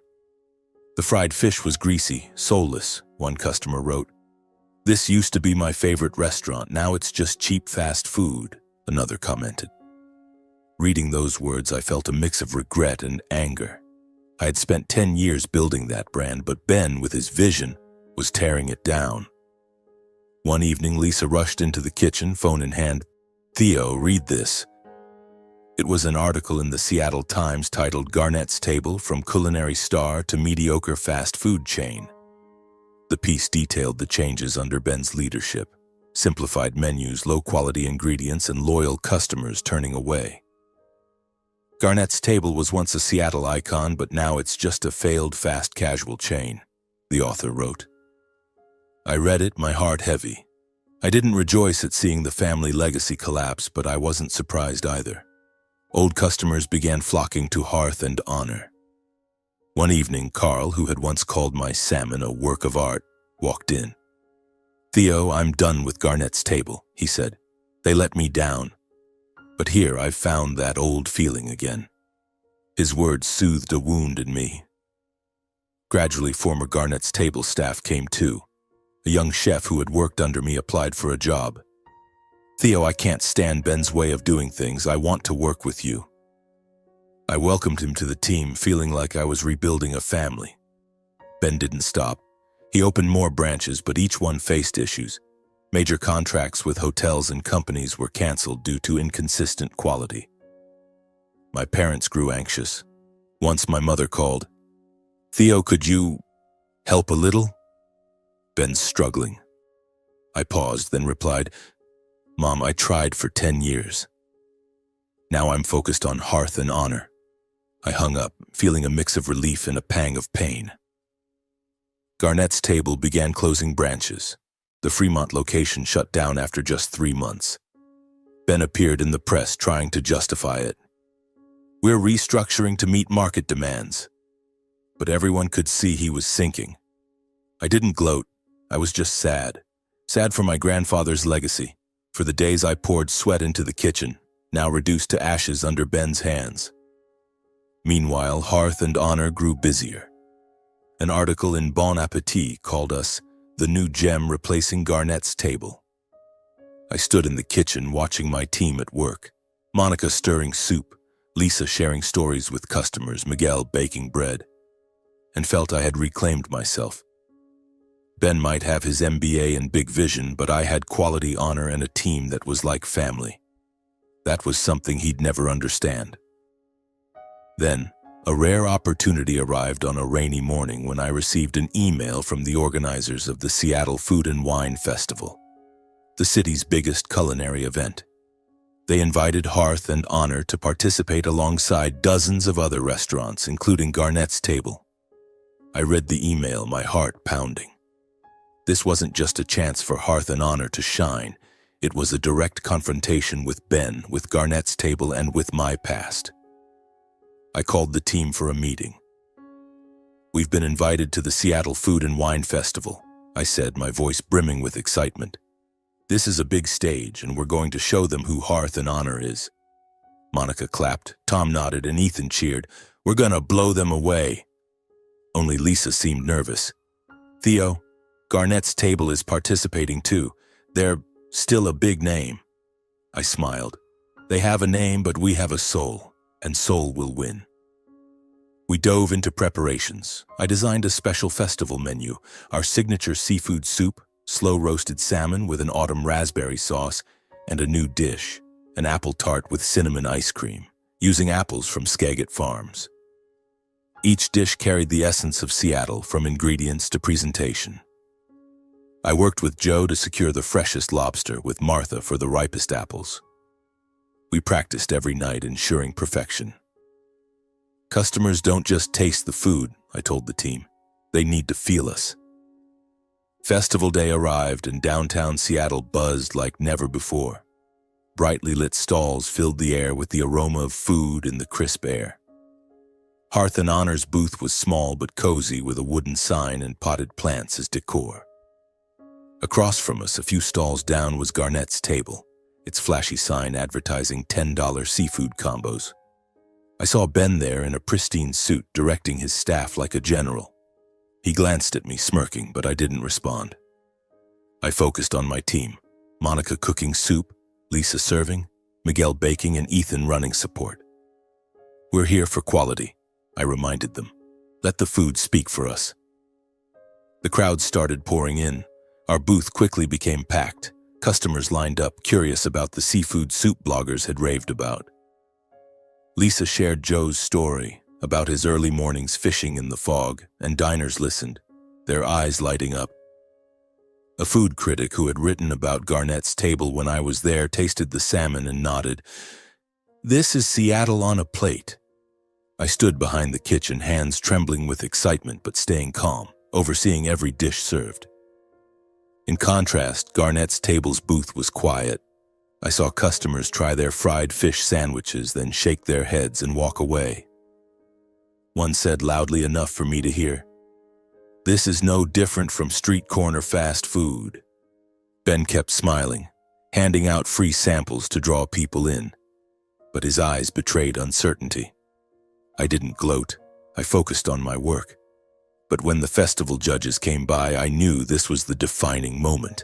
The fried fish was greasy, soulless, one customer wrote. "This used to be my favorite restaurant, now it's just cheap fast food," another commented. Reading those words, I felt a mix of regret and anger. I had spent 10 years building that brand, but Ben, with his vision, was tearing it down. One evening, Lisa rushed into the kitchen, phone in hand. "Theo, read this." It was an article in the Seattle Times titled "Garnett's Table, From Culinary Star to Mediocre Fast Food Chain." The piece detailed the changes under Ben's leadership: simplified menus, low-quality ingredients, and loyal customers turning away. Garnett's Table was once a Seattle icon, but now it's just a failed fast casual chain, the author wrote. I read it, my heart heavy. I didn't rejoice at seeing the family legacy collapse, but I wasn't surprised either. Old customers began flocking to Hearth and Honor. One evening, Carl, who had once called my salmon a work of art, walked in. "Theo, I'm done with Garnett's Table," he said. "They let me down. But here I've found that old feeling again." His words soothed a wound in me. Gradually, former Garnett's Table staff came too. A young chef who had worked under me applied for a job. "Theo, I can't stand Ben's way of doing things. I want to work with you." I welcomed him to the team, feeling like I was rebuilding a family. Ben didn't stop. He opened more branches, but each one faced issues. Major contracts with hotels and companies were canceled due to inconsistent quality. My parents grew anxious. Once my mother called, "Theo, could you help a little? Ben's struggling." I paused, then replied, "Mom, I tried for 10 years. Now I'm focused on Hearth and Honor." I hung up, feeling a mix of relief and a pang of pain. Garnett's Table began closing branches. The Fremont location shut down after just 3 months. Ben appeared in the press trying to justify it. "We're restructuring to meet market demands." But everyone could see he was sinking. I didn't gloat. I was just sad. Sad for my grandfather's legacy, for the days I poured sweat into the kitchen, now reduced to ashes under Ben's hands. Meanwhile, Hearth and Honor grew busier. An article in Bon Appetit called us "The New Gem Replacing Garnett's Table." I stood in the kitchen watching my team at work. Monica stirring soup, Lisa sharing stories with customers, Miguel baking bread, and felt I had reclaimed myself. Ben might have his MBA and big vision, but I had quality, honor, and a team that was like family. That was something he'd never understand. Then, a rare opportunity arrived on a rainy morning when I received an email from the organizers of the Seattle Food and Wine Festival, the city's biggest culinary event. They invited Hearth and Honor to participate alongside dozens of other restaurants, including Garnett's Table. I read the email, my heart pounding. This wasn't just a chance for Hearth and Honor to shine. It was a direct confrontation with Ben, with Garnett's Table, and with my past. I called the team for a meeting. "We've been invited to the Seattle Food and Wine Festival," I said, my voice brimming with excitement. "This is a big stage, and we're going to show them who Hearth and Honor is." Monica clapped, Tom nodded, and Ethan cheered. "We're gonna blow them away." Only Lisa seemed nervous. "Theo, Garnett's Table is participating too. They're still a big name." I smiled. "They have a name, but we have a soul, and soul will win." We dove into preparations. I designed a special festival menu, our signature seafood soup, slow-roasted salmon with an autumn raspberry sauce, and a new dish, an apple tart with cinnamon ice cream, using apples from Skagit Farms. Each dish carried the essence of Seattle, from ingredients to presentation. I worked with Joe to secure the freshest lobster, with Martha for the ripest apples. We practiced every night, ensuring perfection. Customers don't just taste the food, I told the team. They need to feel us. Festival day arrived and downtown Seattle buzzed like never before. Brightly lit stalls filled the air with the aroma of food and the crisp air. Hearth and Honor's booth was small but cozy, with a wooden sign and potted plants as decor. Across from us, a few stalls down, was Garnett's Table, its flashy sign advertising $10 seafood combos. I saw Ben there in a pristine suit, directing his staff like a general. He glanced at me, smirking, but I didn't respond. I focused on my team: Monica cooking soup, Lisa serving, Miguel baking, and Ethan running support. We're here for quality, I reminded them. Let the food speak for us. The crowd started pouring in. Our booth quickly became packed. Customers lined up, curious about the seafood soup bloggers had raved about. Lisa shared Joe's story about his early mornings fishing in the fog, and diners listened, their eyes lighting up. A food critic who had written about Garnett's Table when I was there tasted the salmon and nodded. This is Seattle on a plate. I stood behind the kitchen, hands trembling with excitement but staying calm, overseeing every dish served. In contrast, Garnett's Table's booth was quiet. I saw customers try their fried fish sandwiches, then shake their heads and walk away. One said loudly enough for me to hear, "This is no different from street corner fast food." Ben kept smiling, handing out free samples to draw people in, but his eyes betrayed uncertainty. I didn't gloat. I focused on my work. But when the festival judges came by, I knew this was the defining moment.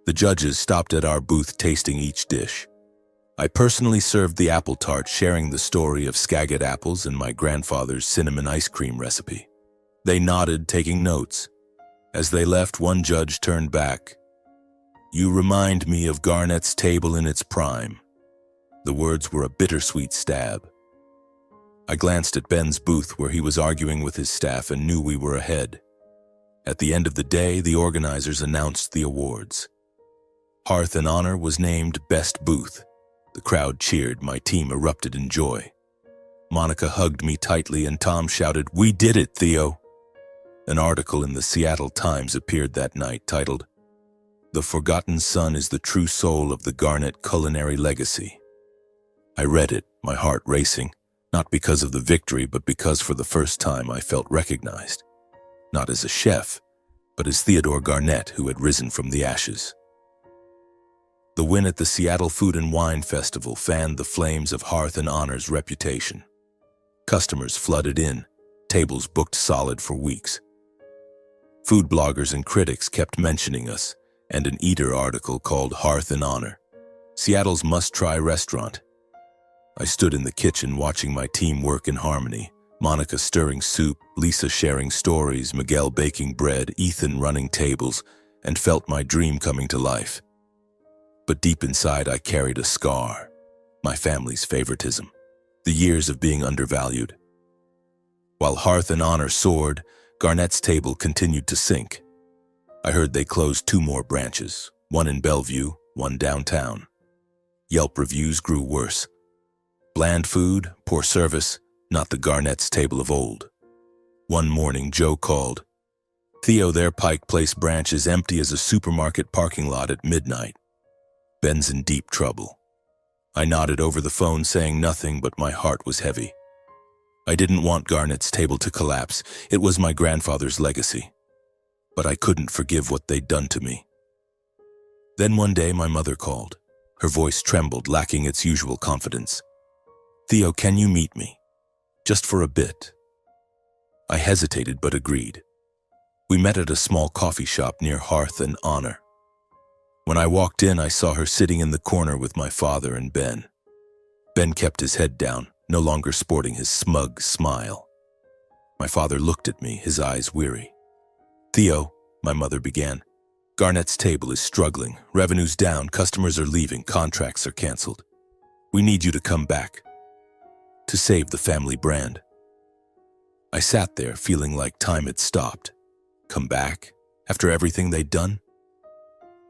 The judges stopped at our booth, tasting each dish. I personally served the apple tart, sharing the story of Skagit apples and my grandfather's cinnamon ice cream recipe. They nodded, taking notes. As they left, one judge turned back. "You remind me of Garnett's Table in its prime." The words were a bittersweet stab. I glanced at Ben's booth, where he was arguing with his staff, and knew we were ahead. At the end of the day, the organizers announced the awards. Hearth and Honor was named Best Booth. The crowd cheered. My team erupted in joy. Monica hugged me tightly, and Tom shouted, "We did it, Theo!" An article in the Seattle Times appeared that night titled, "The Forgotten Son is the True Soul of the Garnett Culinary Legacy." I read it, my heart racing, not because of the victory, but because for the first time I felt recognized. Not as a chef, but as Theodore Garnett, who had risen from the ashes. The win at the Seattle Food and Wine Festival fanned the flames of Hearth and Honor's reputation. Customers flooded in, tables booked solid for weeks. Food bloggers and critics kept mentioning us, and an Eater article called Hearth and Honor, Seattle's must-try restaurant. I stood in the kitchen watching my team work in harmony, Monica stirring soup, Lisa sharing stories, Miguel baking bread, Ethan running tables, and felt my dream coming to life. But deep inside I carried a scar, my family's favoritism, the years of being undervalued. While Hearth and Honor soared, Garnett's Table continued to sink. I heard they closed 2 more branches, one in Bellevue, one downtown. Yelp reviews grew worse. Bland food, poor service, not the Garnett's Table of old. One morning, Joe called, "Theo, their Pike Place branch is empty as a supermarket parking lot at midnight. Ben's in deep trouble." I nodded over the phone, saying nothing, but my heart was heavy. I didn't want Garnett's Table to collapse. It was my grandfather's legacy. But I couldn't forgive what they'd done to me. Then one day my mother called. Her voice trembled, lacking its usual confidence. "Theo, can you meet me? Just for a bit." I hesitated but agreed. We met at a small coffee shop near Hearth and Honor. When I walked in, I saw her sitting in the corner with my father and Ben. Ben kept his head down, no longer sporting his smug smile. My father looked at me, his eyes weary. "Theo," my mother began, "Garnett's Table is struggling. Revenue's down, customers are leaving, contracts are canceled. We need you to come back. To save the family brand." I sat there feeling like time had stopped. Come back? After everything they'd done?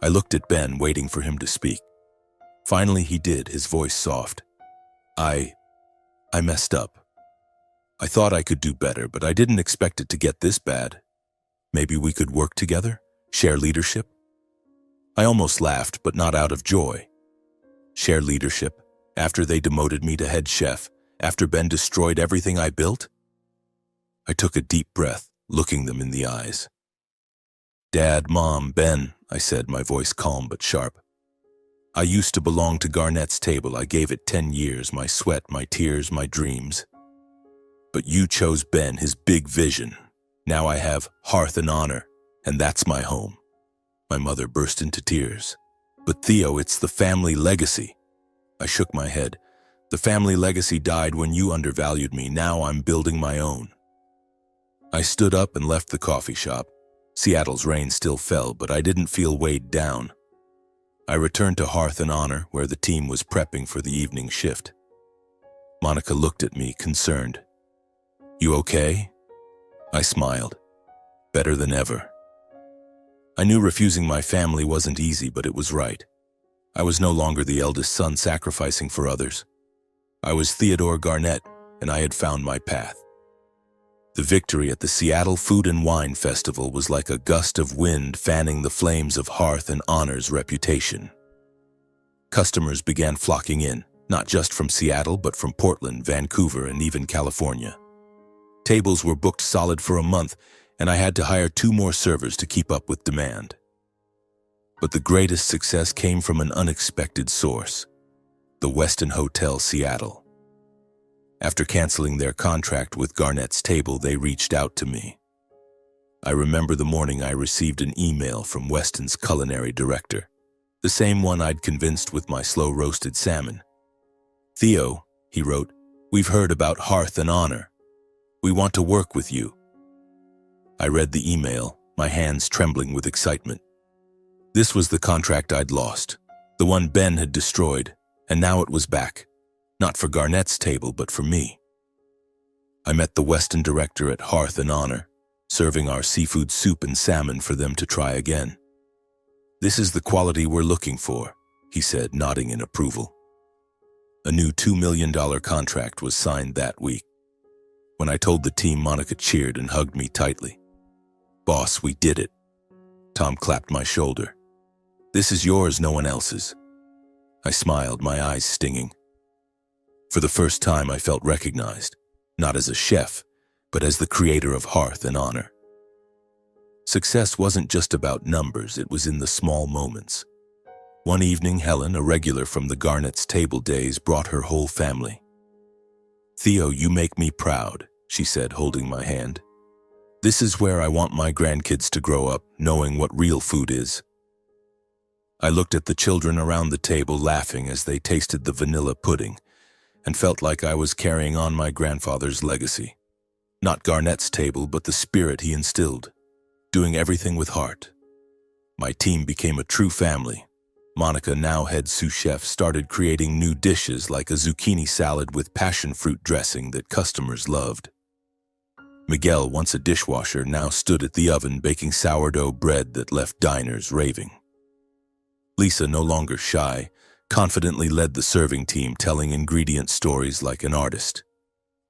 I looked at Ben, waiting for him to speak. Finally he did, his voice soft. I messed up. I thought I could do better, but I didn't expect it to get this bad. Maybe we could work together? Share leadership? I almost laughed, but not out of joy. Share leadership? After they demoted me to head chef? After Ben destroyed everything I built? I took a deep breath, looking them in the eyes. Dad, Mom, Ben, I said, my voice calm but sharp. I used to belong to Garnett's table. I gave it 10 years, my sweat, my tears, my dreams. But you chose Ben, his big vision. Now I have Hearth and Honor, and that's my home. My mother burst into tears. But Theo, it's the family legacy. I shook my head. The family legacy died when you undervalued me. Now I'm building my own. I stood up and left the coffee shop. Seattle's rain still fell, but I didn't feel weighed down. I returned to Hearth and Honor, where the team was prepping for the evening shift. Monica looked at me, concerned. You okay? I smiled. Better than ever. I knew refusing my family wasn't easy, but it was right. I was no longer the eldest son sacrificing for others. I was Theodore Garnett, and I had found my path. The victory at the Seattle Food and Wine Festival was like a gust of wind fanning the flames of Hearth and Honor's reputation. Customers began flocking in, not just from Seattle, but from Portland, Vancouver, and even California. Tables were booked solid for a month, and I had to hire 2 more servers to keep up with demand. But the greatest success came from an unexpected source, the Westin Hotel Seattle. After canceling their contract with Garnett's Table, they reached out to me. I remember the morning I received an email from Westin's culinary director, the same one I'd convinced with my slow-roasted salmon. Theo, he wrote, we've heard about Hearth and Honor. We want to work with you. I read the email, my hands trembling with excitement. This was the contract I'd lost, the one Ben had destroyed, and now it was back. Not for Garnett's Table, but for me. I met the Westin director at Hearth and Honor, serving our seafood soup and salmon for them to try again. This is the quality we're looking for, he said, nodding in approval. A new $2 million contract was signed that week. When I told the team, Monica cheered and hugged me tightly. Boss, we did it. Tom clapped my shoulder. This is yours, no one else's. I smiled, my eyes stinging. For the first time, I felt recognized, not as a chef, but as the creator of Hearth and Honor. Success wasn't just about numbers, it was in the small moments. One evening, Helen, a regular from the Garnett's Table days, brought her whole family. Theo, you make me proud, she said, holding my hand. This is where I want my grandkids to grow up, knowing what real food is. I looked at the children around the table, laughing as they tasted the vanilla pudding, and felt like I was carrying on my grandfather's legacy. Not Garnett's Table, but the spirit he instilled, doing everything with heart. My team became a true family. Monica, now head sous chef, started creating new dishes like a zucchini salad with passion fruit dressing that customers loved. Miguel, once a dishwasher, now stood at the oven baking sourdough bread that left diners raving. Lisa, no longer shy, confidently led the serving team, telling ingredient stories like an artist.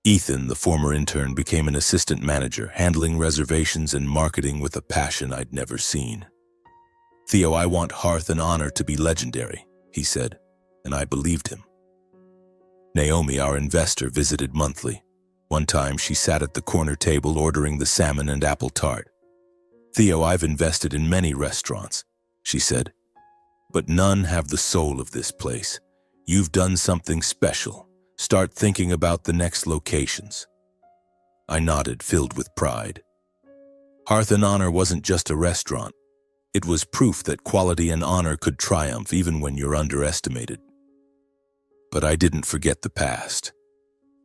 Ethan, the former intern, became an assistant manager, handling reservations and marketing with a passion I'd never seen. Theo, I want Hearth and Honor to be legendary, he said, and I believed him. Naomi, our investor, visited monthly. One time she sat at the corner table ordering the salmon and apple tart. Theo, I've invested in many restaurants, she said, but none have the soul of this place. You've done something special. Start thinking about the next locations. I nodded, filled with pride. Hearth and Honor wasn't just a restaurant. It was proof that quality and honor could triumph even when you're underestimated. But I didn't forget the past.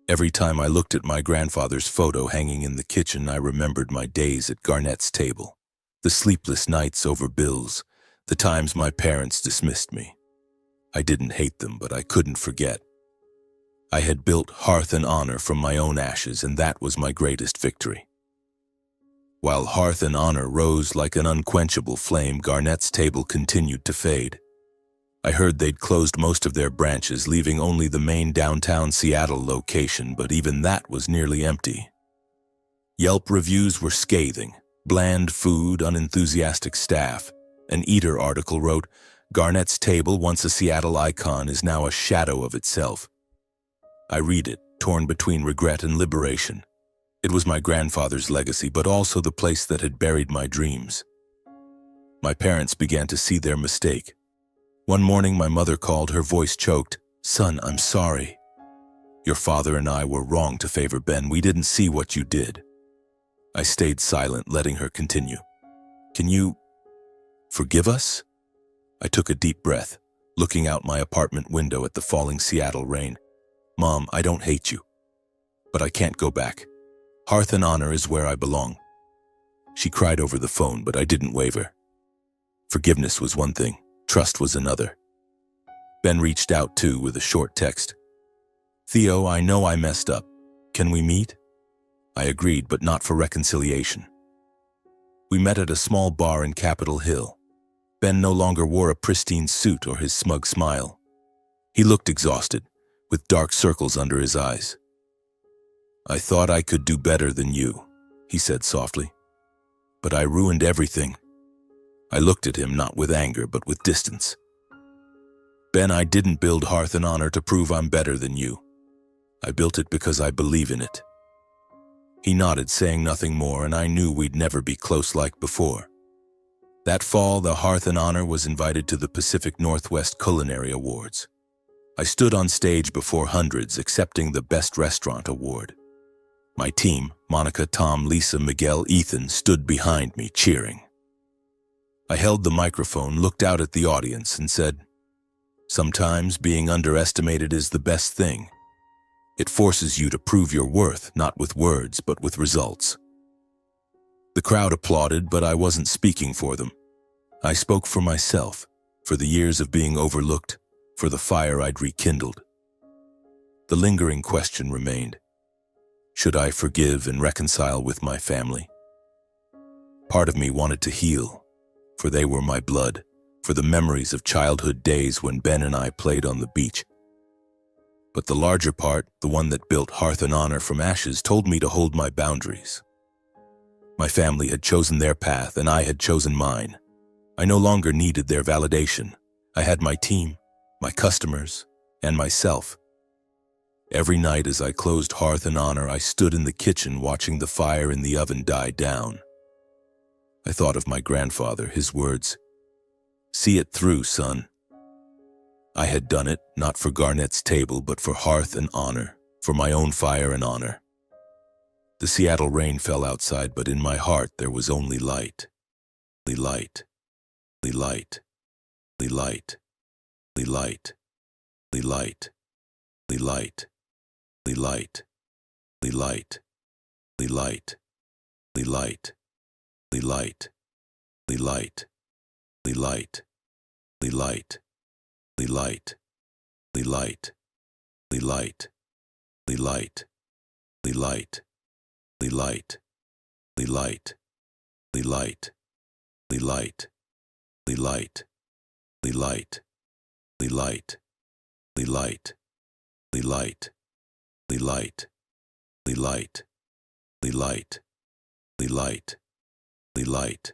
Every time I looked at my grandfather's photo hanging in the kitchen, I remembered my days at Garnett's Table, the sleepless nights over bills, the times my parents dismissed me. I didn't hate them, but I couldn't forget. I had built Hearth and Honor from my own ashes, and that was my greatest victory. While Hearth and Honor rose like an unquenchable flame, Garnett's table continued to fade. I heard they'd closed most of their branches, leaving only the main downtown Seattle location, but even that was nearly empty. Yelp reviews were scathing. Bland food, unenthusiastic staff. An Eater article wrote, "Garnett's table, once a Seattle icon, is now a shadow of itself." I read it, torn between regret and liberation. It was my grandfather's legacy, but also the place that had buried my dreams. My parents began to see their mistake. One morning my mother called, her voice choked. "Son, I'm sorry. Your father and I were wrong to favor Ben. We didn't see what you did." I stayed silent, letting her continue. "Can you forgive us?" I took a deep breath, looking out my apartment window at the falling Seattle rain. "Mom, I don't hate you, but I can't go back. Hearth and Honor is where I belong." She cried over the phone, but I didn't waver. Forgiveness was one thing, trust was another. Ben reached out too with a short text. "Theo, I know I messed up. Can we meet?" I agreed, but not for reconciliation. We met at a small bar in Capitol Hill. Ben no longer wore a pristine suit or his smug smile. He looked exhausted, with dark circles under his eyes. "I thought I could do better than you," he said softly. "But I ruined everything." I looked at him not with anger, but with distance. "Ben, I didn't build Hearth and Honor to prove I'm better than you. I built it because I believe in it." He nodded, saying nothing more, and I knew we'd never be close like before. That fall, the Hearth and Honor was invited to the Pacific Northwest Culinary Awards. I stood on stage before hundreds, accepting the Best Restaurant Award. My team, Monica, Tom, Lisa, Miguel, Ethan, stood behind me, cheering. I held the microphone, looked out at the audience, and said, "Sometimes being underestimated is the best thing. It forces you to prove your worth, not with words, but with results." The crowd applauded, but I wasn't speaking for them. I spoke for myself, for the years of being overlooked, for the fire I'd rekindled. The lingering question remained. Should I forgive and reconcile with my family? Part of me wanted to heal, for they were my blood, for the memories of childhood days when Ben and I played on the beach. But the larger part, the one that built Hearth and Honor from ashes, told me to hold my boundaries. My family had chosen their path, and I had chosen mine. I no longer needed their validation. I had my team, my customers, and myself. Every night as I closed Hearth and Honor, I stood in the kitchen watching the fire in the oven die down. I thought of my grandfather, his words, "See it through, son." I had done it, not for Garnett's table, but for Hearth and Honor, for my own fire and honor. The Seattle rain fell outside, but in my heart there was only light. Light. Light. Light. Light. Light. Light. Light. Light. Light. Light. Light. Light. Light. Light. Light, light, light, light, light, light, light, light, light, light, light, light, light, light, light, light, light, light, light,